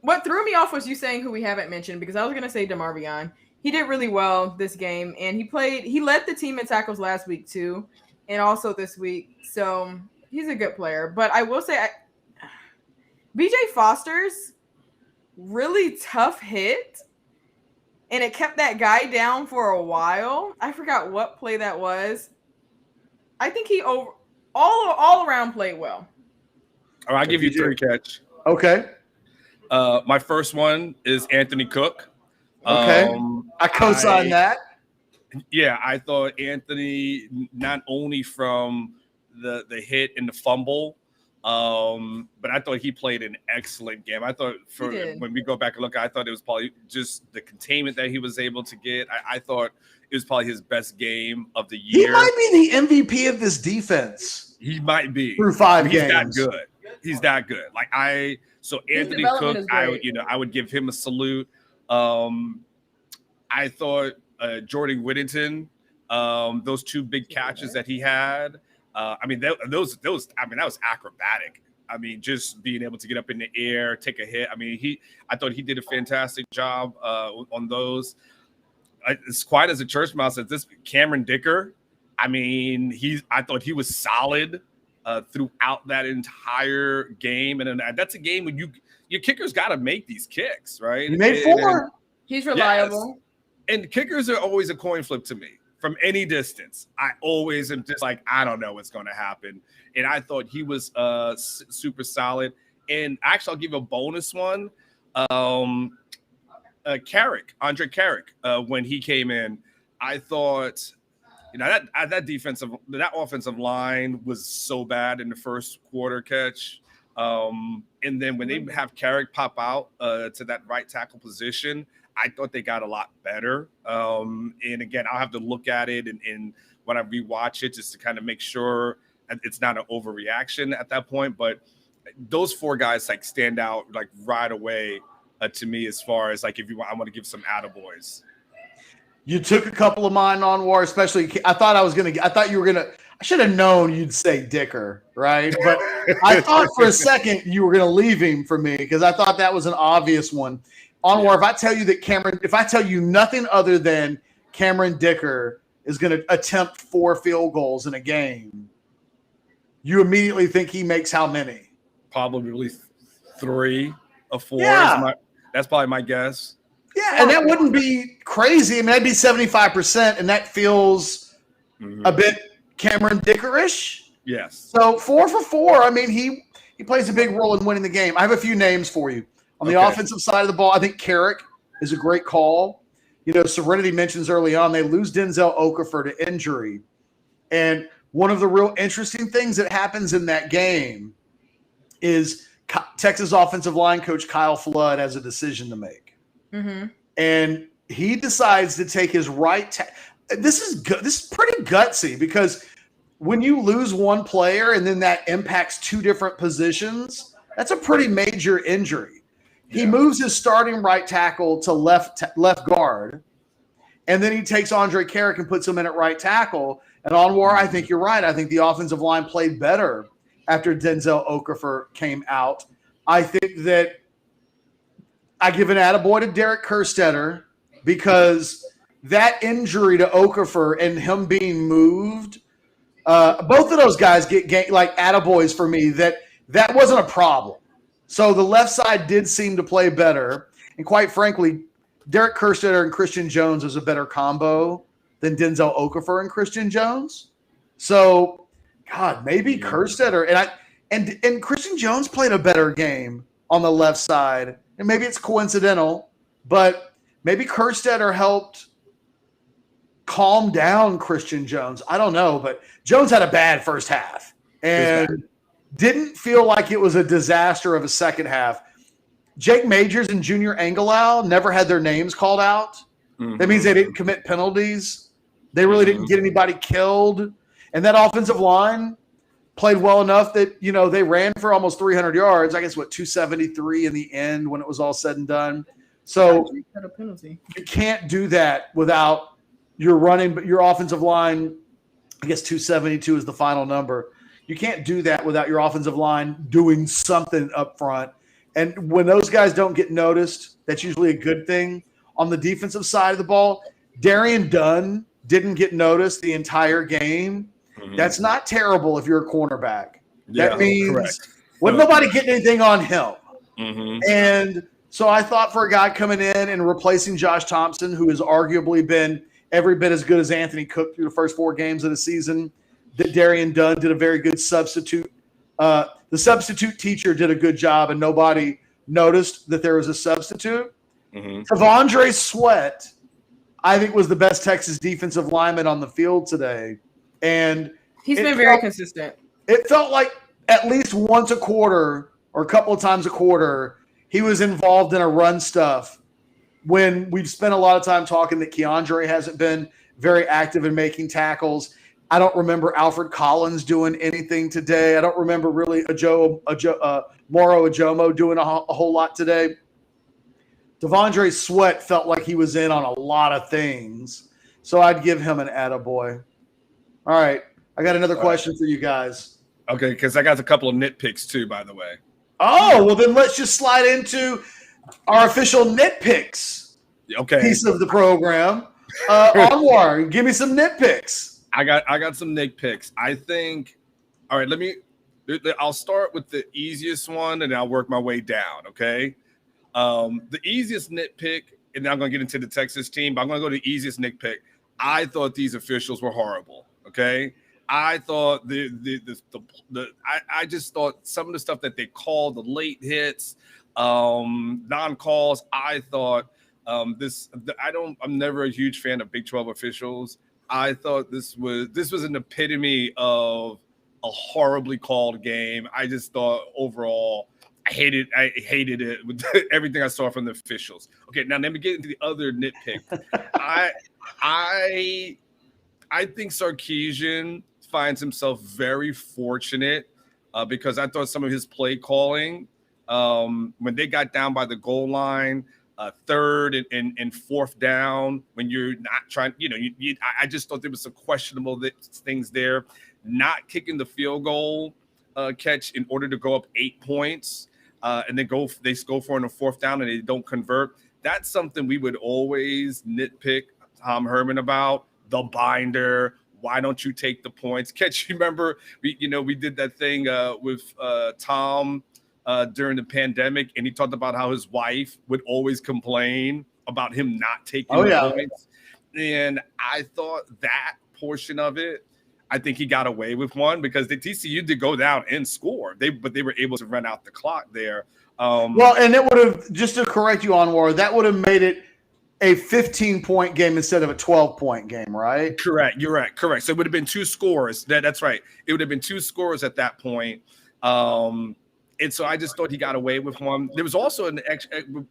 What threw me off was you saying who we haven't mentioned, because I was going to say Bijan. He did really well this game, and he led the team in tackles last week too, and also this week. So he's a good player. But I will say BJ Foster's really tough hit, and it kept that guy down for a while. I forgot what play that was. I think he all around played well. All right, I'll give you three, Ketch. Okay. My first one is Anthony Cook. Okay. I co-sign that. Yeah, I thought Anthony, not only from the hit and the fumble, but I thought he played an excellent game. I thought when we go back and look, I thought it was probably just the containment that he was able to get. I thought it was probably his best game of the year. He might be the MVP of this defense. He might be through 5 games. He's that good. He's that good. So Anthony Cook, I would give him a salute. I thought Jordan Whittington, those two big catches that he had. That was acrobatic. I mean, just being able to get up in the air, take a hit. I thought he did a fantastic job on those. As quiet as a church mouse at this, Cameron Dicker. I thought he was solid throughout that entire game, and that's a game when your kicker's got to make these kicks, right? He made 4. He's reliable. Yes. And kickers are always a coin flip to me. From any distance, I always am just like, I don't know what's going to happen. And I thought he was super solid. And actually, I'll give a bonus one. Carrick, Andre Carrick, when he came in, I thought, that offensive line was so bad in the first quarter, Ketch. And then when they have Carrick pop out to that right tackle position, I thought they got a lot better. And again, I'll have to look at it and when I rewatch it just to kind of make sure it's not an overreaction at that point. But those 4 guys stand out right away to me as far as I want to give some attaboys. You took a couple of mine, Anwar, especially. I should have known you'd say Dicker, right? But I thought for a second you were going to leave him for me because I thought that was an obvious one. Anwar, if I tell you nothing other than Cameron Dicker is going to attempt 4 field goals in a game, you immediately think he makes how many? Probably 3 or 4. Yeah. That's probably my guess. Yeah, and that wouldn't be crazy. That'd be 75%, and that feels a bit Cameron Dicker-ish. Yes. So 4 for 4. He plays a big role in winning the game. I have a few names for you. On the offensive side of the ball, I think Carrick is a great call. Serenity mentions early on they lose Denzel Okafor to injury. And one of the real interesting things that happens in that game is Texas offensive line coach Kyle Flood has a decision to make. Mm-hmm. And he decides to take his right This is pretty gutsy because when you lose one player and then that impacts 2 different positions, that's a pretty major injury. He moves his starting right tackle to left guard, And then he takes Andre Carrick and puts him in at right tackle. And Anwar, I think you're right. I think the offensive line played better after Denzel Okafor came out. I think that I give an attaboy to Derek Kerstetter because that injury to Okafor and him being moved, both of those guys get like attaboys for me. That wasn't a problem. So the left side did seem to play better. And quite frankly, Derek Kerstetter and Christian Jones was a better combo than Denzel Okafor and Christian Jones. So, God, maybe Kerstetter and Christian Jones played a better game on the left side. And maybe it's coincidental, but maybe Kerstetter helped calm down Christian Jones. I don't know, but Jones had a bad first half and didn't feel like it was a disaster of a second half. Jake Majors and Junior Angelau never had their names called out. Mm-hmm. That means they didn't commit penalties. They really didn't get anybody killed. And that offensive line played well enough that, they ran for almost 300 yards. I guess, 273 in the end when it was all said and done. So you can't do that without your running, but your offensive line, I guess 272 is the final number. You can't do that without your offensive line doing something up front. And when those guys don't get noticed, that's usually a good thing. On the defensive side of the ball, Darian Dunn didn't get noticed the entire game. Mm-hmm. That's not terrible if you're a cornerback. Yeah, that means nobody getting anything on him. Mm-hmm. And so I thought for a guy coming in and replacing Josh Thompson, who has arguably been every bit as good as Anthony Cook through the first 4 games of the season, that Darian Dunn did a very good substitute. The substitute teacher did a good job, and nobody noticed that there was a substitute. Mm-hmm. Tavondre Sweat, I think, was the best Texas defensive lineman on the field today. And he's been very consistent. It felt like at least once a quarter or a couple of times a quarter, he was involved in a run stuff when we've spent a lot of time talking that Keandre hasn't been very active in making tackles. I don't remember Alfred Collins doing anything today. I don't remember really Moro Ajomo doing a whole lot today. Tavondre Sweat felt like he was in on a lot of things. So I'd give him an attaboy. All right. I got another question for you guys. Okay, because I got a couple of nitpicks too, by the way. Oh, well then let's just slide into our official nitpicks piece of the program. Anwar, give me some nitpicks. I got some nitpicks. I think, all right, I'll start with the easiest one and I'll work my way down, okay? The easiest nitpick, and I'm going to get into the Texas team, but I'm going to go to the easiest nitpick. I thought these officials were horrible, okay? I thought I just thought some of the stuff that they called, the late hits, non-calls, I thought I'm never a huge fan of Big 12 officials. I thought this was an epitome of a horribly called game. I just thought overall I hated it with everything I saw from the officials. Okay, now let me get into the other nitpick. I think Sarkisian finds himself very fortunate because I thought some of his play calling when they got down by the goal line, third and fourth down, when you're not trying, I just thought there was some questionable things there. Not kicking the field goal catch in order to go up 8 points, and then they go for it on a fourth down and they don't convert. That's something we would always nitpick Tom Herman about. The binder. Why don't you take the points? Ketch, you remember we did that thing with Tom during the pandemic, and he talked about how his wife would always complain about him not taking the points. And I thought that portion of it, I think he got away with one because the TCU did go down and score. But they were able to run out the clock there. Well, and it would have, just to correct you, Anwar, that would have made it a 15-point game instead of a 12-point game, right? Correct. You're right. Correct. So it would have been 2 scores. That's right. It would have been 2 scores at that point. And so I just thought he got away with one. There was also an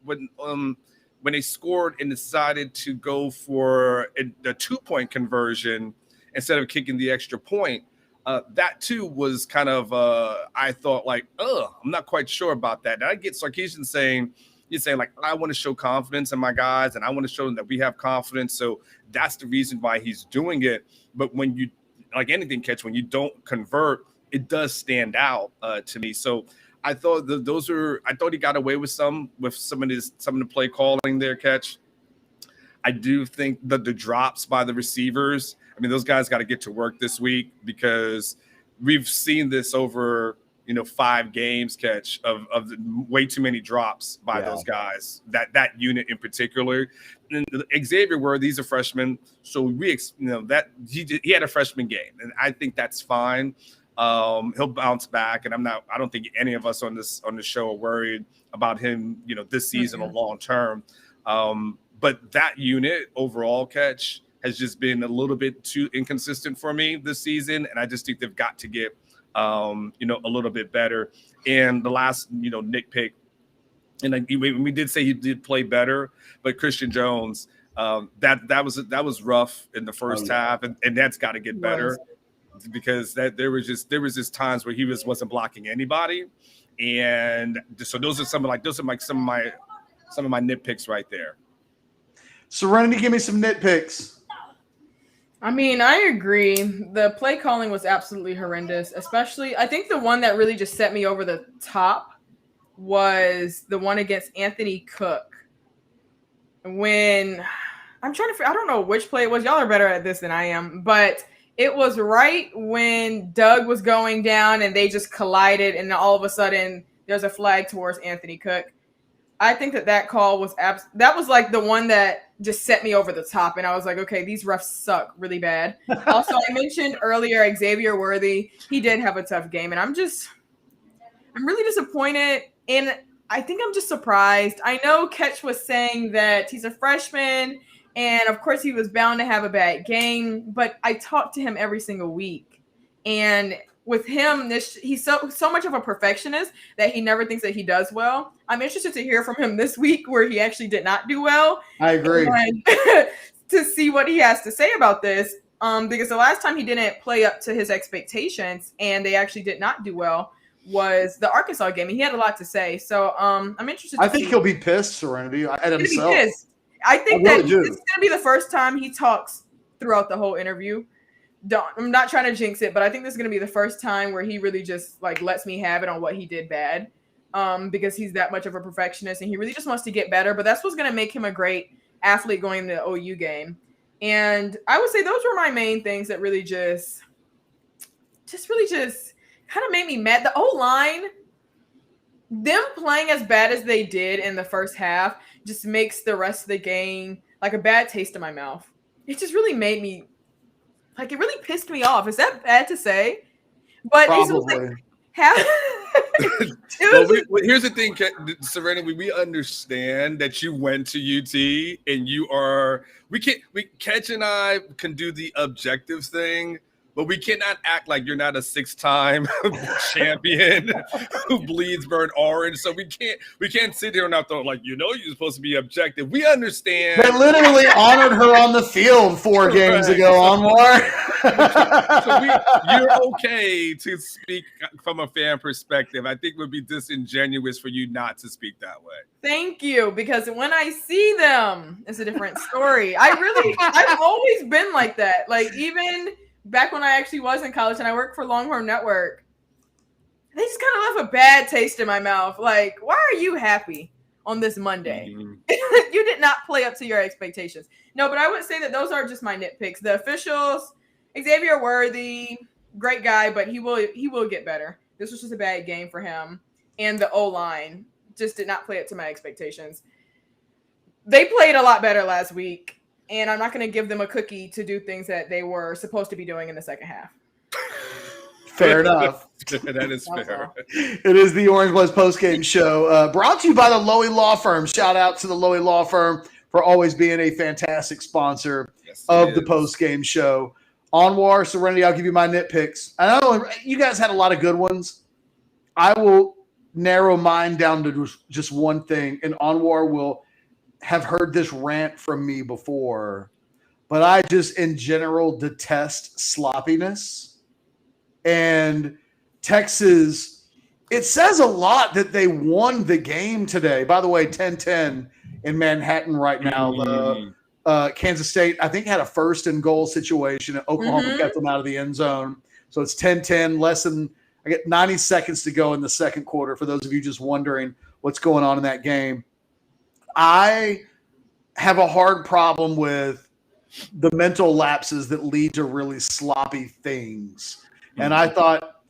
when they scored and decided to go for a 2-point conversion instead of kicking the extra point. That too was kind of I thought like, I'm not quite sure about that. And I get Sarkisian saying, you're saying like, I want to show confidence in my guys and I want to show them that we have confidence. So that's the reason why he's doing it. But when you, like anything, Ketch, when you don't convert, it does stand out to me. So I thought I thought he got away with some of the play calling there, Ketch. I do think that the drops by the receivers, I mean, those guys got to get to work this week because we've seen this over, 5 games, Ketch, of way too many drops by those guys, that unit in particular. And Xavier Worthy's a freshman, so that he had a freshman game, and I think that's fine. He'll bounce back, and I don't think any of us on the show are worried about him, this season or long term. But that unit overall, Ketch, has just been a little bit too inconsistent for me this season, and I just think they've got to get a little bit better. And the last nitpick, and we did say he did play better, but Christian Jones, that was rough in the first half, and that's got to get better because there was just times where he wasn't blocking anybody, and so those are some of my nitpicks right there. Serenity, give me some nitpicks. I mean, I agree. The play calling was absolutely horrendous, especially I think the one that really just set me over the top was the one against Anthony Cook. When I don't know which play it was. Y'all are better at this than I am, but it was right when Doug was going down and they just collided, and all of a sudden there's a flag towards Anthony Cook. I think that call was that was like the one that just set me over the top, and I was like, okay, these refs suck really bad. Also, I mentioned earlier Xavier Worthy. He did have a tough game, and I'm really disappointed, and I think I'm just surprised. I know Ketch was saying that he's a freshman, and of course he was bound to have a bad game, but I talk to him every single week, and with him, he's so much of a perfectionist that he never thinks that he does well. I'm interested to hear from him this week where he actually did not do well. I agree. To see what he has to say about this, because the last time he didn't play up to his expectations and they actually did not do well was the Arkansas game. And he had a lot to say. So I'm interested to see. I think he'll be pissed, Serenity, at himself. I think that this is going to be the first time he talks throughout the whole interview. I'm not trying to jinx it, but I think this is going to be the first time where he really just like lets me have it on what he did bad, because he's that much of a perfectionist and he really just wants to get better. But that's what's going to make him a great athlete going into the OU game. And I would say those were my main things that really just kind of made me mad. The O-line, them playing as bad as they did in the first half just makes the rest of the game like a bad taste in my mouth. It just really made me it really pissed me off. Is that bad to say? But probably. Here's the thing, Serenity. We understand that you went to UT and Ketch and I can do the objective thing, but we cannot act like you're not a 6-time champion who bleeds burnt orange. So we can't sit here and not throw you're supposed to be objective. We understand. They literally honored her on the field 4 games ago, Anwar. So you're okay to speak from a fan perspective. I think it would be disingenuous for you not to speak that way. Thank you, because when I see them, it's a different story. I've always been like that. Like even back when I actually was in college and I worked for Longhorn Network, they just kind of left a bad taste in my mouth. Like, why are you happy on this Monday? Mm-hmm. You did not play up to your expectations. No, but I would say that those are just my nitpicks. The officials, Xavier Worthy, great guy, but he will get better. This was just a bad game for him. And the O-line just did not play up to my expectations. They played a lot better last week. And I'm not going to give them a cookie to do things that they were supposed to be doing in the second half. Fair enough. That is fair. It is the Orange Bloods postgame show brought to you by the Lowy Law Firm. Shout out to the Lowy Law Firm for always being a fantastic sponsor of the postgame show. Anwar, Serenity, I'll give you my nitpicks. I know you guys had a lot of good ones. I will narrow mine down to just one thing, and Anwar will have heard this rant from me before, but I just in general detest sloppiness. And Texas it says a lot that they won the game today. By the way, 10-10 in Manhattan right now. The Kansas State, I think, had a first and goal situation. Oklahoma kept them out of the end zone. So it's 10-10, less than I get 90 seconds to go in the second quarter for those of you just wondering what's going on in that game. I have a hard problem with the mental lapses that lead to really sloppy things. And I thought,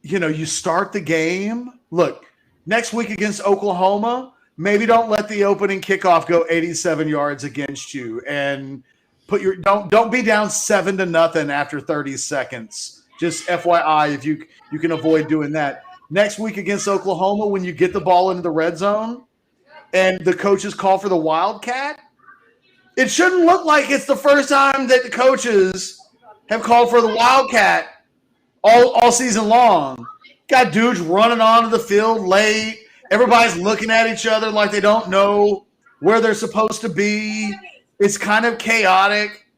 you start the game. Look, next week against Oklahoma, maybe don't let the opening kickoff go 87 yards against you, and don't be down 7-0 after 30 seconds. Just FYI, if you can avoid doing that. Next week against Oklahoma, when you get the ball into the red zone and the coaches call for the Wildcat, it shouldn't look like it's the first time that the coaches have called for the Wildcat all season long. Got dudes running onto the field late. Everybody's looking at each other like they don't know where they're supposed to be. It's kind of chaotic.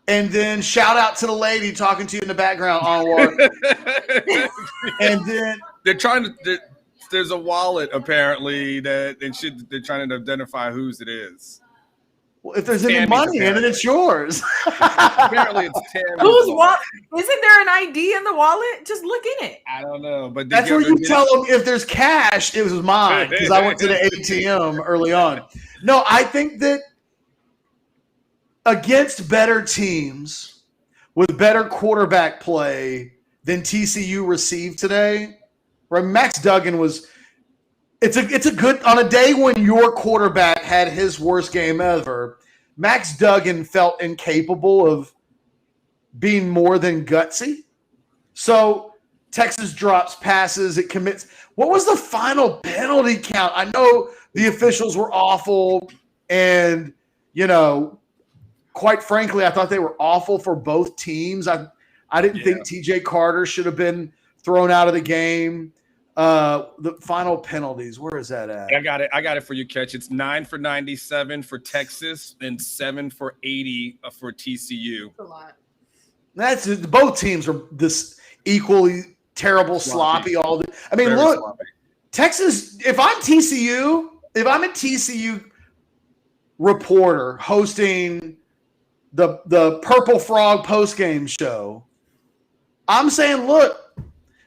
And then shout out to the lady talking to you in the background, Anwar. And then they're trying to. There's a wallet apparently that they're trying to identify whose it is. Well, if there's any money in it, it's yours. Apparently, it's Tammy's. Whose wallet? Isn't there an ID in the wallet? Just look in it. I don't know, but that's where you tell them if there's cash. It was mine because I went to the ATM early on. No, I think that against better teams with better quarterback play than TCU received today, right? Max Duggan was. It's a good on a day when your quarterback had his worst game ever. Max Duggan felt incapable of being more than gutsy. So Texas drops passes. It commits. What was the final penalty count? I know the officials were awful, and quite frankly, I thought they were awful for both teams. I didn't think TJ Carter should have been thrown out of the game. The final penalties, where is that at? I got it for you, Ketch. It's 9 for 97 for Texas and 7 for 80 for TCU. That's a lot. That's both teams are this equally terrible, sloppy. Look, sloppy. Texas. If I'm a TCU reporter hosting the Purple Frog postgame show, I'm saying, look.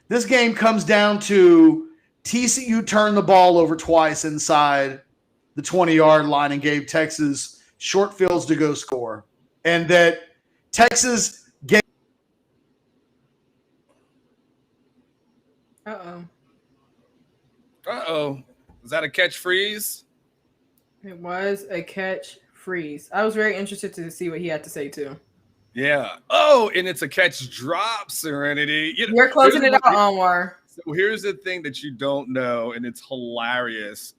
This game comes down to TCU turned the ball over twice inside the 20-yard line and gave Texas short fields to go score. And that Texas gave Uh-oh. Was that a catch freeze? It was a catch freeze. I was very interested to see what he had to say too. Yeah. Oh, and it's a catch drop, Serenity. You're closing it out, Anwar. So here's the thing that you don't know, and it's hilarious.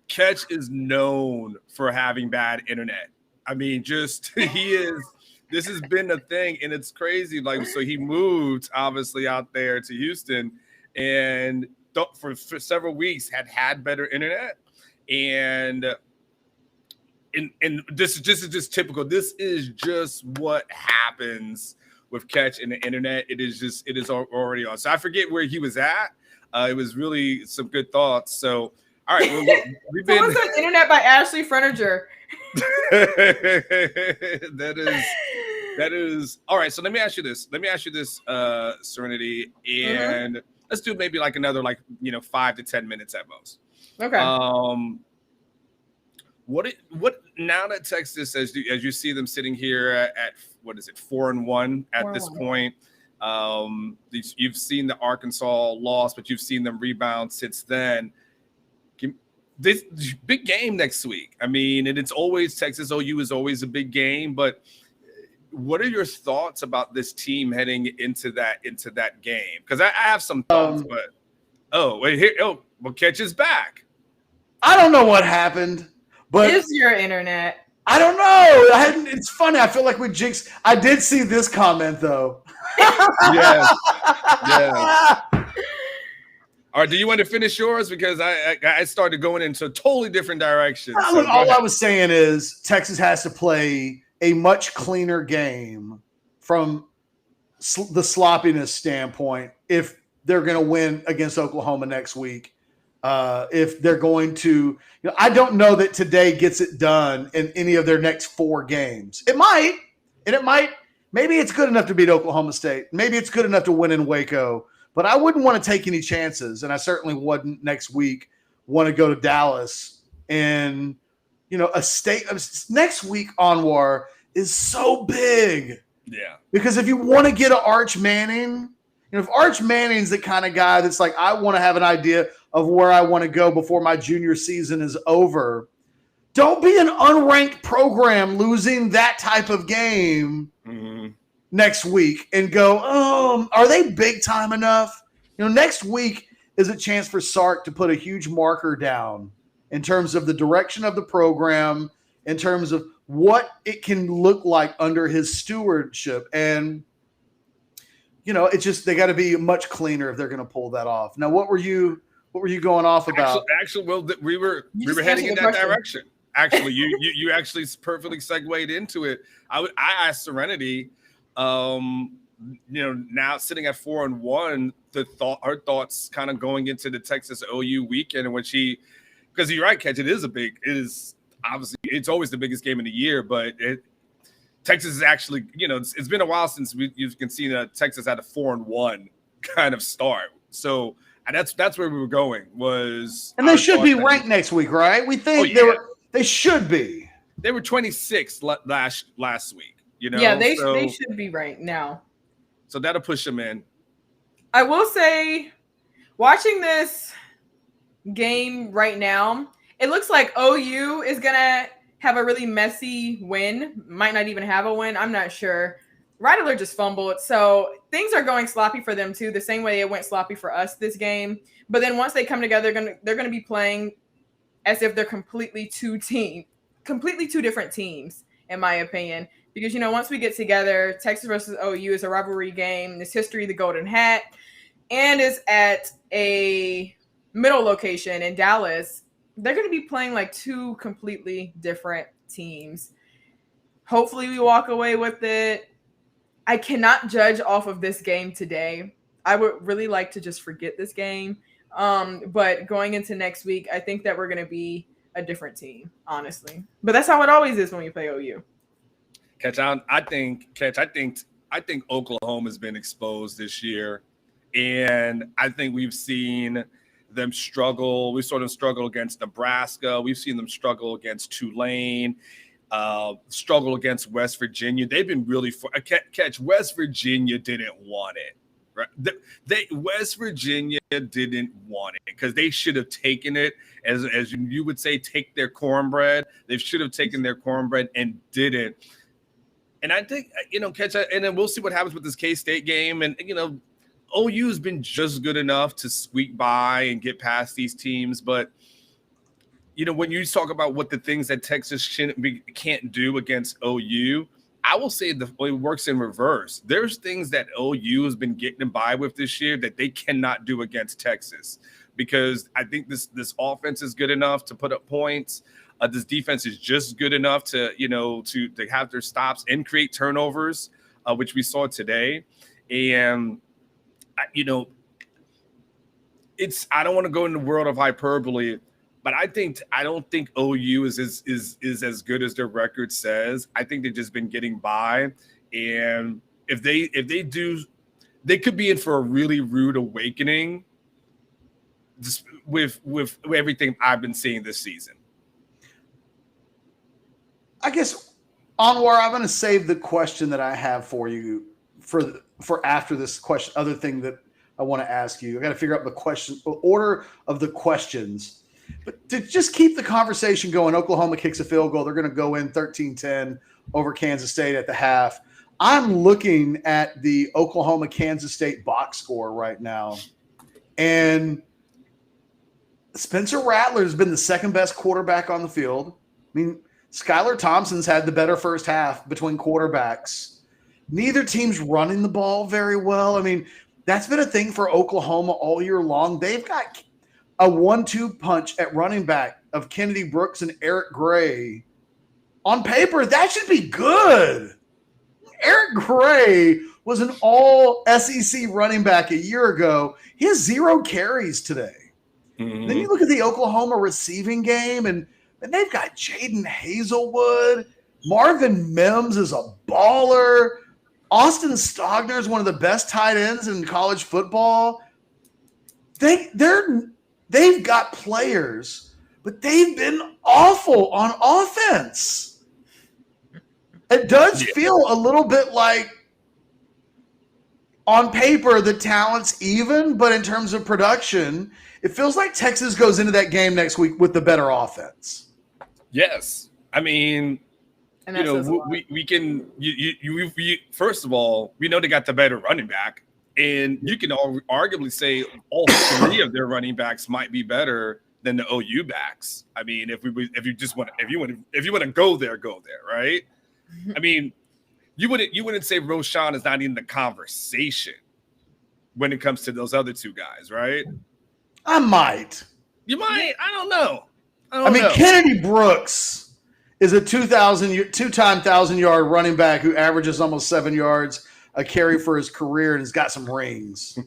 Ketch is known for having bad internet. I mean, he is. This has been a thing, and it's crazy. So he moved obviously out there to Houston, and for several weeks had better internet, and this is just typical. This is just what happens with Ketch and the internet. It is already on. So I forget where he was at. It was really some good thoughts. So all right, we've been. Someone said internet by Ashley Freniger. That is all right. So let me ask you this, Serenity, and let's do maybe like another 5 to 10 minutes at most. Okay. What now that Texas, as you see them sitting here at what is it, 4-1 at this point? You've seen the Arkansas loss, but you've seen them rebound since then. This big game next week. I mean, and it's always Texas OU is always a big game, but what are your thoughts about this team heading into that game? Because I have some thoughts, but Ketch is back. I don't know what happened. But is your internet? I don't know. It's funny. I feel like we jinxed. I did see this comment though. Yes. All right. Do you want to finish yours? Because I started going into a totally different direction. Look, all I was saying is Texas has to play a much cleaner game from the sloppiness standpoint if they're going to win against Oklahoma next week. If they're going to, I don't know that today gets it done in any of their next 4 games. It might, maybe it's good enough to beat Oklahoma State. Maybe it's good enough to win in Waco, but I wouldn't want to take any chances. And I certainly wouldn't next week want to go to Dallas and, a state of next week. Anwar is so big. Yeah. Because if you want to get an Arch Manning, if Arch Manning's the kind of guy that's like, I want to have an idea of where I want to go before my junior season is over, don't be an unranked program losing that type of game next week and go, are they big time enough? Next week is a chance for Sark to put a huge marker down in terms of the direction of the program, in terms of what it can look like under his stewardship. And, it's just, they got to be much cleaner if they're going to pull that off. Now, what were you going off about? Actually, well, we were heading in that direction. Actually, you actually perfectly segued into it. I asked Serenity, now sitting at 4-1, her thoughts kind of going into the Texas OU weekend, and because you're right, Ketch, it is obviously it's always the biggest game of the year, but Texas is actually, it's been a while since you can see that Texas had a 4-1 kind of start. So that's where we were going and they should be ranked next week, right? We think they should be. They were 26 last week, Yeah, they should be ranked now. So that'll push them in. I will say, watching this game right now, it looks like OU is going to have a really messy win. Might not even have a win. I'm not sure. Rattler just fumbled. So things are going sloppy for them too, the same way it went sloppy for us this game. But then once they come together, they're going to be playing as if they're completely two different teams, in my opinion. Because, once we get together, Texas versus OU is a rivalry game. It's history of the Golden Hat. And it's at a middle location in Dallas. They're going to be playing like 2 completely different teams. Hopefully we walk away with it. I cannot judge off of this game today. I would really like to just forget this game. But going into next week, I think that we're going to be a different team, honestly. But that's how it always is when you play OU. Ketch, I think Oklahoma has been exposed this year. And I think we've seen them struggle. We saw them struggle against Nebraska. We've seen them struggle against Tulane, struggle against West Virginia. They've been really Catch. West Virginia didn't want it, right? West Virginia didn't want it because they should have taken it, as you would say, take their cornbread. They should have taken their cornbread and didn't. And I think, Catch, and then we'll see what happens with this K-State game. And, OU has been just good enough to squeak by and get past these teams. But, when you talk about what the things that Texas can't do against OU, I will say it works in reverse. There's things that OU has been getting by with this year that they cannot do against Texas, because I think this offense is good enough to put up points. This defense is just good enough to have their stops and create turnovers, which we saw today. And I don't want to go in the world of hyperbole, but I don't think OU is as good as their record says. I think they've just been getting by, and if they do, they could be in for a really rude awakening just with everything I've been seeing this season. I guess, Anwar, I'm going to save the question that I have for you for after this question, other thing that I want to ask you. I got to figure out the order of the questions. But to just keep the conversation going, Oklahoma kicks a field goal. They're going to go in 13-10 over Kansas State at the half. I'm looking at the Oklahoma-Kansas State box score right now, and Spencer Rattler has been the second best quarterback on the field. I mean, Skylar Thompson's had the better first half between quarterbacks. Neither team's running the ball very well. I mean, that's been a thing for Oklahoma all year long. They've got a 1-2 punch at running back of Kennedy Brooks and Eric Gray. On paper, that should be good. Eric Gray was an all SEC running back a year ago. He has 0 carries today. Mm-hmm. Then you look at the Oklahoma receiving game, and they've got Jaden Hazelwood. Marvin Mims is a baller. Austin Stogner is one of the best tight ends in college football. They've got players, but they've been awful on offense. It does feel a little bit like on paper the talent's even, but in terms of production, it feels like Texas goes into that game next week with the better offense. Yes. I mean, we can first of all, we know they got the better running back, and you can arguably say all 3 of their running backs might be better than the OU backs. I mean, if you want to go there, right? I mean, you wouldn't say Roshan is not in the conversation when it comes to those other 2 guys, right? I might. You might. I don't know. I mean, Kennedy Brooks is a 2-time 1,000-yard running back who averages almost 7 yards a carry for his career and has got some rings.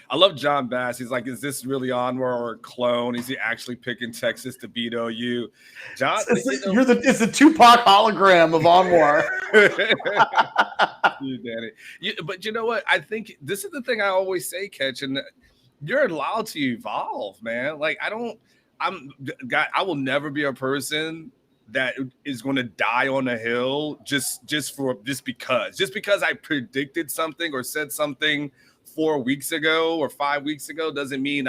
I love John Bass. He's like, is this really Anwar or a clone? Is he actually picking Texas to beat OU? John, it's the Tupac hologram of Anwar. You, Danny. But you know what? I think this is the thing I always say, Ketch, and you're allowed to evolve, man. Like I will never be a person that is going to die on a hill just because I predicted something or said something 4 weeks ago or 5 weeks ago doesn't mean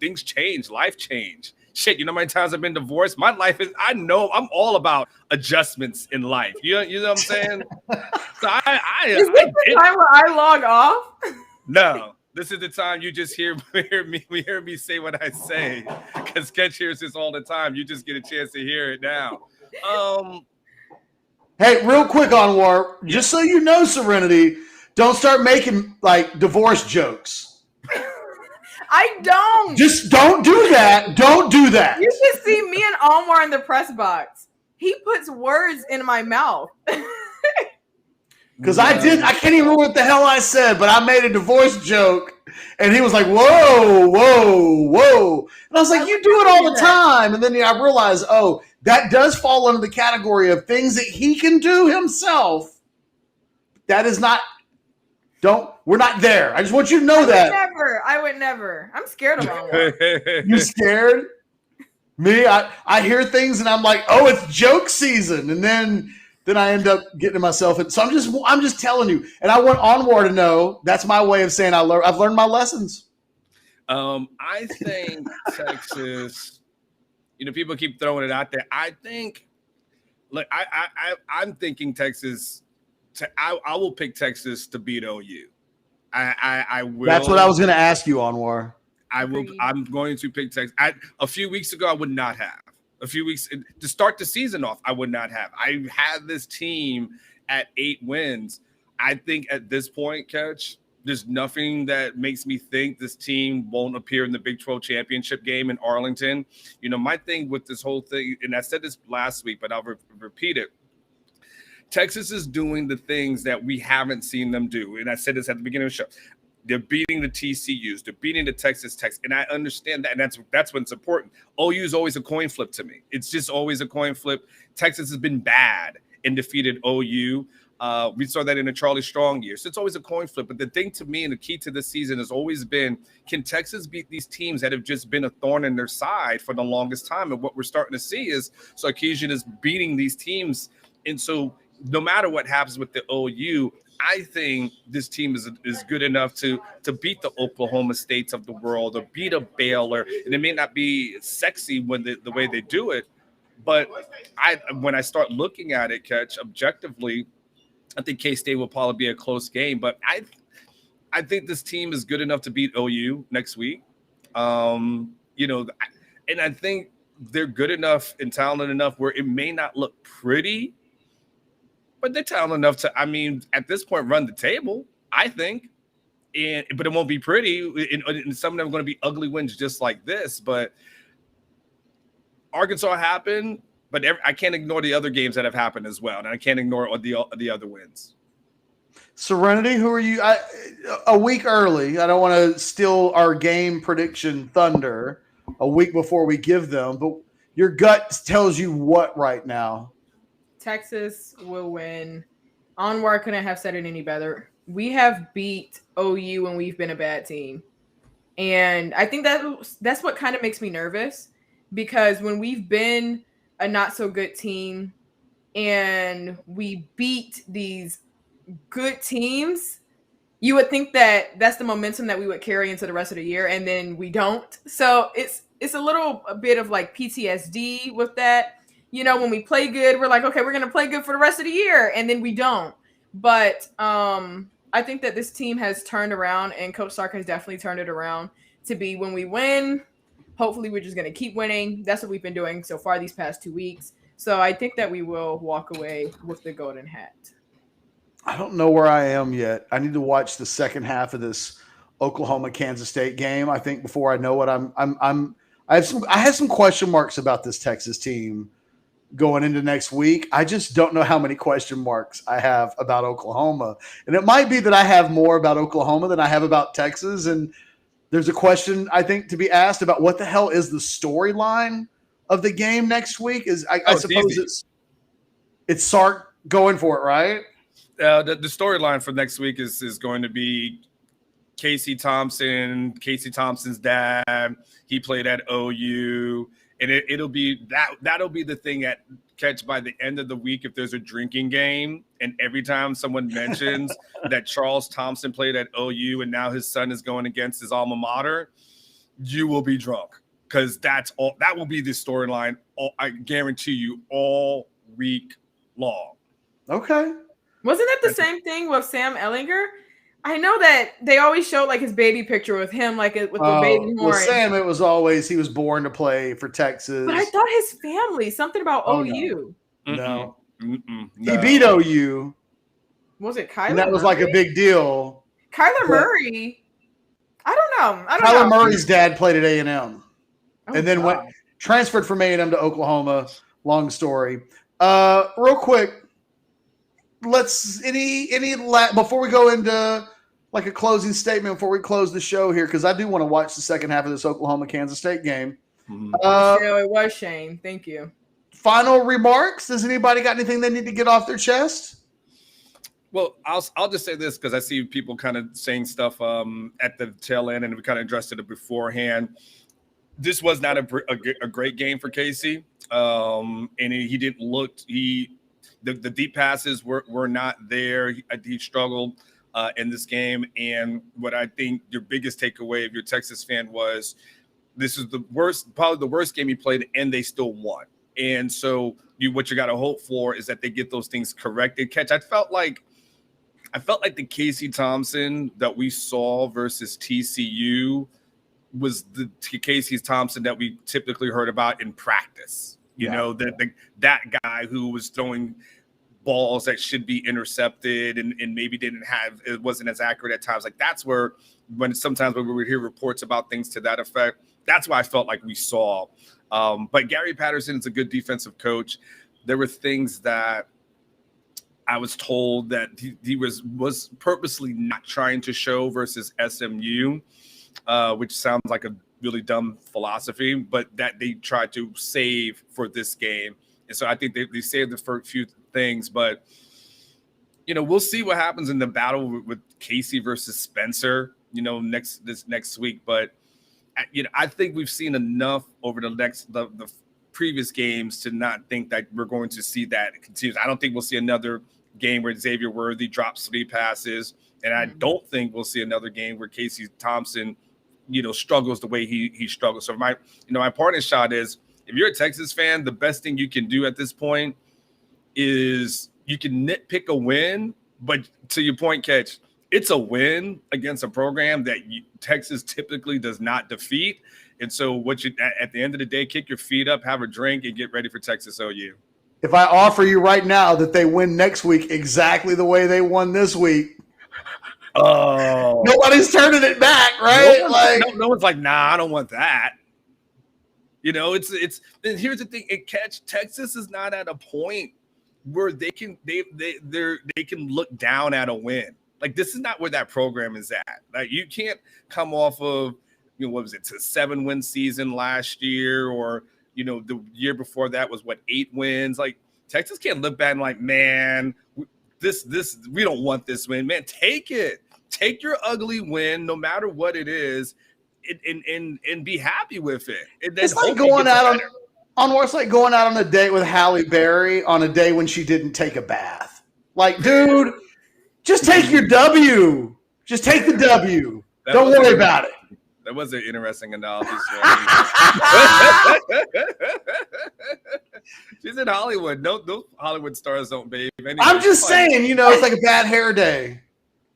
things change, life change. Shit, you know how many times I've been divorced? My life is, I know I'm all about adjustments in life. You know what I'm saying? So is this the time where I log off? No. This is the time you just hear me say what I say, because Ketch hears this all the time. You just get a chance to hear it now. Hey, real quick, Anwar, just so you know, Serenity, don't start making like divorce jokes. I don't. Just don't do that. Don't do that. You should see me and Anwar in the press box. He puts words in my mouth. Because I can't even remember what the hell I said, but I made a divorce joke, and he was like, whoa, whoa, whoa. And I was like, you do it all the time. And then I realized, oh, that does fall under the category of things that he can do himself. That is not, we're not there. I just want you to know that. I would never. I'm scared of Anwar. You scared? Me? I hear things, and I'm like, oh, it's joke season. And then I end up getting myself in. So I'm just telling you, and I want Anwar to know that's my way of saying I've learned my lessons. I think Texas. People keep throwing it out there. I think, look, I'm thinking Texas. I will pick Texas to beat OU. I will. That's what I was going to ask you, Anwar. I will. I'm going to pick Texas. A few weeks ago, I would not have. A few weeks to start the season off, I would not have. I had this team at 8 wins. I think at this point, Ketch, there's nothing that makes me think this team won't appear in the Big 12 championship game in Arlington. My thing with this whole thing, and I said this last week, but I'll repeat it. Texas is doing the things that we haven't seen them do. And I said this at the beginning of the show. They're beating the TCUs. They're beating the Texas Techs. And I understand that. And that's what's important. OU is always a coin flip to me. It's just always a coin flip. Texas has been bad and defeated OU. We saw that in the Charlie Strong year. So it's always a coin flip. But the thing to me and the key to this season has always been, can Texas beat these teams that have just been a thorn in their side for the longest time? And what we're starting to see is Sarkisian is beating these teams. And so no matter what happens with the OU, I think this team is good enough to beat the Oklahoma States of the world or beat a Baylor. And it may not be sexy when the way they do it, but when I start looking at it, Ketch, objectively, I think K-State will probably be a close game. But I think this team is good enough to beat OU next week. And I think they're good enough and talented enough where it may not look pretty, but they're talented enough to, at this point, run the table, I think. But it won't be pretty. And some of them are going to be ugly wins just like this. But Arkansas happened, but I can't ignore the other games that have happened as well. And I can't ignore the other wins. Serenity, who are you? A week early. I don't want to steal our game prediction thunder a week before we give them, but your gut tells you what right now? Texas will win. Anwar couldn't have said it any better. We have beat OU when we've been a bad team. And I think that's what kind of makes me nervous, because when we've been a not so good team and we beat these good teams, you would think that that's the momentum that we would carry into the rest of the year, and then we don't. So it's a bit of like PTSD with that. You know, when we play good, we're like, okay, we're going to play good for the rest of the year, and then we don't. But I think that this team has turned around, and Coach Sark has definitely turned it around to be when we win. Hopefully, we're just going to keep winning. That's what we've been doing so far these past 2 weeks. So I think that we will walk away with the golden hat. I don't know where I am yet. I need to watch the second half of this Oklahoma-Kansas State game, I think, before I know what I have some question marks about this Texas team going into next week. I just don't know how many question marks I have about Oklahoma. And it might be that I have more about Oklahoma than I have about Texas. And there's a question, I think, to be asked about what the hell is the storyline of the game next week. I suppose it's Sark going for it, right? The storyline for next week is going to be Casey Thompson's dad. He played at OU. And it'll be that'll be the thing at Ketch by the end of the week. If there's a drinking game, and every time someone mentions that Charles Thompson played at OU and now his son is going against his alma mater, you will be drunk, because that will be the storyline. I guarantee you, all week long. Okay. Wasn't that the same thing with Sam Ehlinger? I know that they always showed like his baby picture with him, like with the baby horn. With Sam, it was always he was born to play for Texas. But I thought his family, something about OU. No. No. He beat OU. Was it Kyler? And that was Murray? like a big deal. Kyler Murray. I don't know. Kyler Murray's dad played at A&M. Oh, and then transferred from A&M to Oklahoma. Long story. Real quick, before we go into like a closing statement, before we close the show here, because I do want to watch the second half of this Oklahoma-Kansas State game. It was Shane. Thank you. Final remarks? Does anybody got anything they need to get off their chest? Well, I'll just say this, because I see people kind of saying stuff at the tail end, and we kind of addressed it beforehand. This was not a great game for Casey, and he didn't look. The deep passes were not there. He struggled in this game. And what I think your biggest takeaway if you're a Texas fan was this is probably the worst game he played, and they still won. And so what you got to hope for is that they get those things corrected. Ketch, I felt like the Casey Thompson that we saw versus TCU was the Casey Thompson that we typically heard about in practice. You know, that guy who was throwing balls that should be intercepted and maybe it wasn't as accurate at times. Like that's where sometimes when we would hear reports about things to that effect, that's why I felt like we saw. But Gary Patterson is a good defensive coach. There were things that I was told that he was purposely not trying to show versus SMU, which sounds like a really dumb philosophy, but that they tried to save for this game. And so I think they saved the first few things, but we'll see what happens in the battle with Casey versus Spencer, this next week. But I think we've seen enough over the previous games to not think that we're going to see that continue. I don't think we'll see another game where Xavier Worthy drops 3 passes, and I don't think we'll see another game where Casey Thompson struggles the way he struggles. So my parting shot is, if you're a Texas fan, the best thing you can do at this point is you can nitpick a win, but to your point, Ketch, it's a win against a program that Texas typically does not defeat. And so at the end of the day, kick your feet up, have a drink, and get ready for Texas OU. If I offer you right now that they win next week exactly the way they won this week, nobody's turning it back, right? No one's like, nah, I don't want that. It's and here's the thing, Texas is not at a point where they can look down at a win. Like, this is not where that program is at. Like, you can't come off of, what was it, a 7-win season last year, or, the year before that was 8 wins. Like, Texas can't look back and like, man, this we don't want this win. Man, take it. Take your ugly win, no matter what it is, and be happy with it. And then it's like going out it's like going out on a date with Halle Berry on a day when she didn't take a bath. Like, dude, just take your W. Just take the W. Don't worry about it. That was an interesting analogy. She's in Hollywood. No, those Hollywood stars don't bathe. Anyway, I'm just saying, it's like a bad hair day.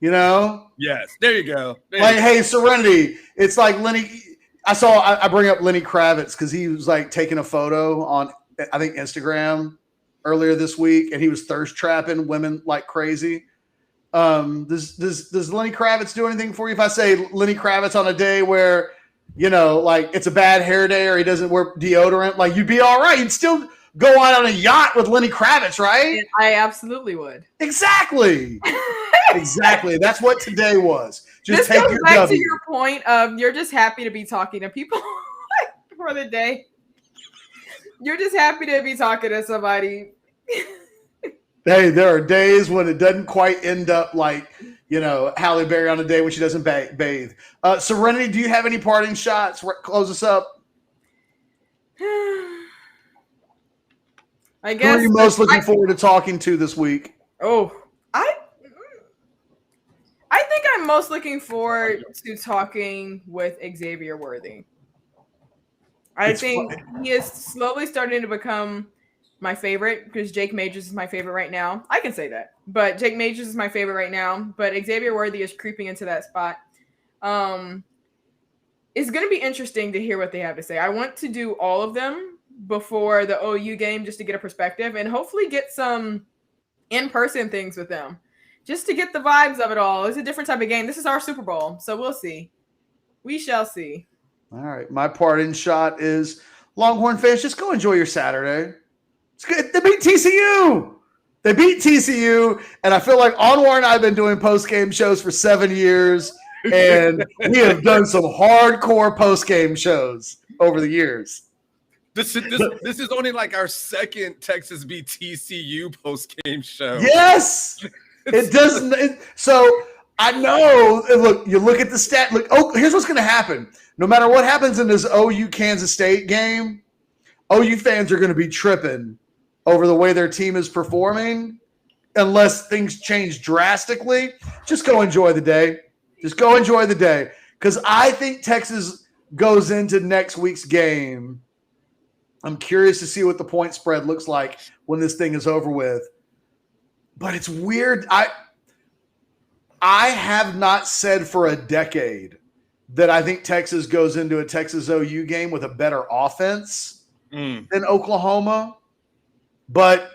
Yes, there you go. Hey, Serenity. It's like Lenny. I bring up Lenny Kravitz because he was like taking a photo on, I think, Instagram earlier this week, and he was thirst trapping women like crazy. Does Lenny Kravitz do anything for you if I say Lenny Kravitz on a day where, like it's a bad hair day or he doesn't wear deodorant? Like, you'd be all right. You'd still go out on a yacht with Lenny Kravitz, right? I absolutely would. Exactly. Exactly. That's what today was. Just this take goes your back W. to your point of you're just happy to be talking to people for the day. You're just happy to be talking to somebody. Hey, there are days when it doesn't quite end up like, Halle Berry on a day when she doesn't bathe. Serenity, do you have any parting shots? Close us up. I guess. Who are you most looking forward to talking to this week? Oh, I think I'm most looking forward to talking with Xavier Worthy. I think he is slowly starting to become my favorite because Jake Majors is my favorite right now. I can say that, but Jake Majors is my favorite right now. But Xavier Worthy is creeping into that spot. It's going to be interesting to hear what they have to say. I want to do all of them before the OU game just to get a perspective and hopefully get some in-person things with them just to get the vibes of it all. It's a different type of game. This is our Super Bowl, so we'll see. We shall see. All right. My parting shot is Longhorn fans, just go enjoy your Saturday. It's good. They beat TCU. And I feel like Anwar and I have been doing post-game shows for 7 years, and we have done some hardcore post-game shows over the years. This is only like our second Texas beat TCU post-game show. Yes. It doesn't. So I know. Look, you look at the stat. Look, here's what's going to happen. No matter what happens in this OU Kansas State game, OU fans are going to be tripping over the way their team is performing unless things change drastically. Just go enjoy the day. Because I think Texas goes into next week's game. I'm curious to see what the point spread looks like when this thing is over with. But it's weird. I have not said for a decade that I think Texas goes into a Texas OU game with a better offense than Oklahoma. But,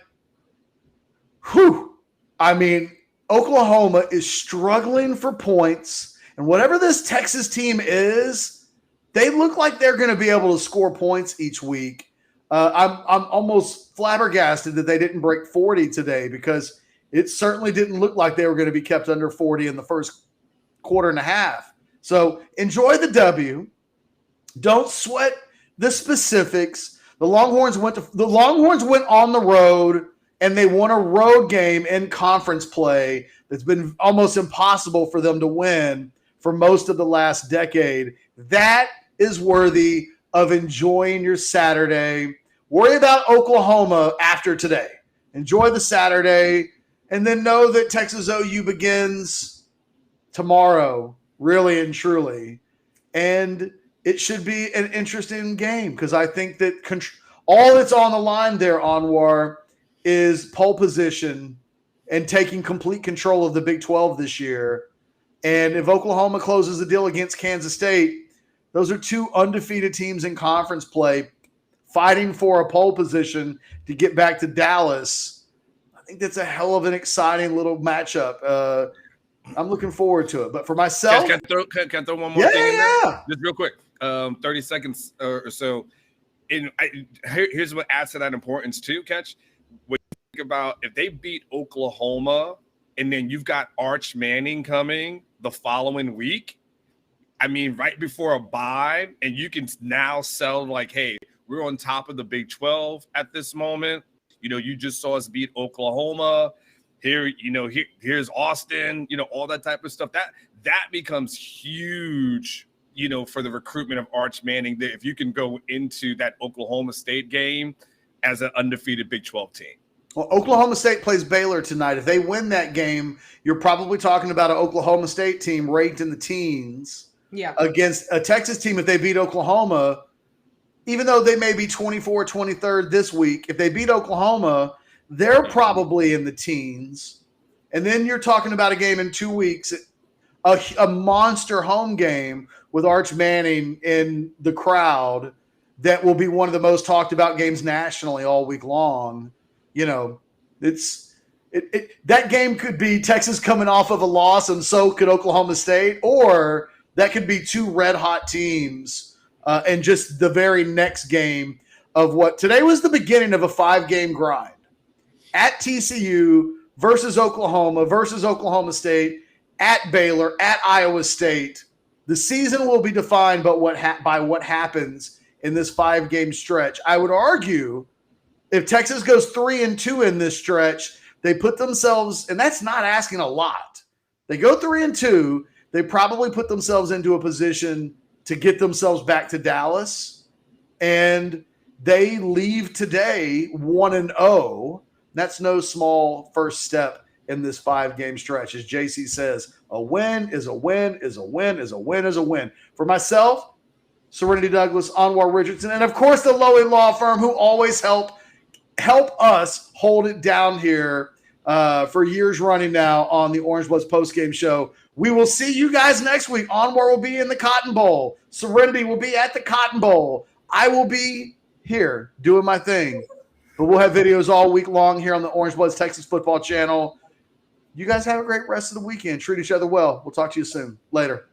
Oklahoma is struggling for points. And whatever this Texas team is, they look like they're going to be able to score points each week. I'm almost flabbergasted that they didn't break 40 today because it certainly didn't look like they were going to be kept under 40 in the first quarter and a half. So enjoy the W. Don't sweat the specifics. The Longhorns went on the road and they won a road game in conference play that's been almost impossible for them to win for most of the last decade. That is worthy of enjoying your Saturday. Worry about Oklahoma after today. Enjoy the Saturday. And then know that Texas OU begins tomorrow, really and truly. And it should be an interesting game because I think that all that's on the line there, Anwar, is pole position and taking complete control of the Big 12 this year. And if Oklahoma closes the deal against Kansas State, those are two undefeated teams in conference play fighting for a pole position to get back to Dallas. I think that's a hell of an exciting little matchup. I'm looking forward to it. But for myself, can I throw one more thing in there? Yeah. Just real quick, 30 seconds or so. Here's what adds to that importance too, Ketch. When you think about if they beat Oklahoma and then you've got Arch Manning coming the following week. I mean, right before a bye, and you can now sell like, hey, we're on top of the Big 12 at this moment. You know, you just saw us beat Oklahoma. Here's Austin, all that type of stuff. That becomes huge, for the recruitment of Arch Manning. If you can go into that Oklahoma State game as an undefeated Big 12 team. Well, Oklahoma State plays Baylor tonight. If they win that game, you're probably talking about an Oklahoma State team ranked in the teens against a Texas team. If they beat Oklahoma, even though they may be 24, 23rd this week, if they beat Oklahoma, they're probably in the teens. And then you're talking about a game in 2 weeks, a monster home game with Arch Manning in the crowd that will be one of the most talked about games nationally all week long. That game could be Texas coming off of a loss, and so could Oklahoma State, or that could be two red hot teams and just the very next game of what today was the beginning of a 5-game grind at TCU versus Oklahoma State, at Baylor, at Iowa State. The season will be defined by what happens in this 5-game stretch. I would argue if Texas goes 3-2 in this stretch, they put themselves, and that's not asking a lot. They go 3-2, they probably put themselves into a position to get themselves back to Dallas, and they leave today 1-0. That's no small first step in this 5-game stretch. As JC says, a win is a win is a win is a win is a win. For myself, Serenity Douglas, Anwar Richardson, and of course the Lowy Law Firm, who always help us hold it down here for years running now on the Orange Bloods postgame show. We will see you guys next week. Anwar will be in the Cotton Bowl. Serenity will be at the Cotton Bowl. I will be here doing my thing. But we'll have videos all week long here on the Orange Bloods Texas Football Channel. You guys have a great rest of the weekend. Treat each other well. We'll talk to you soon. Later.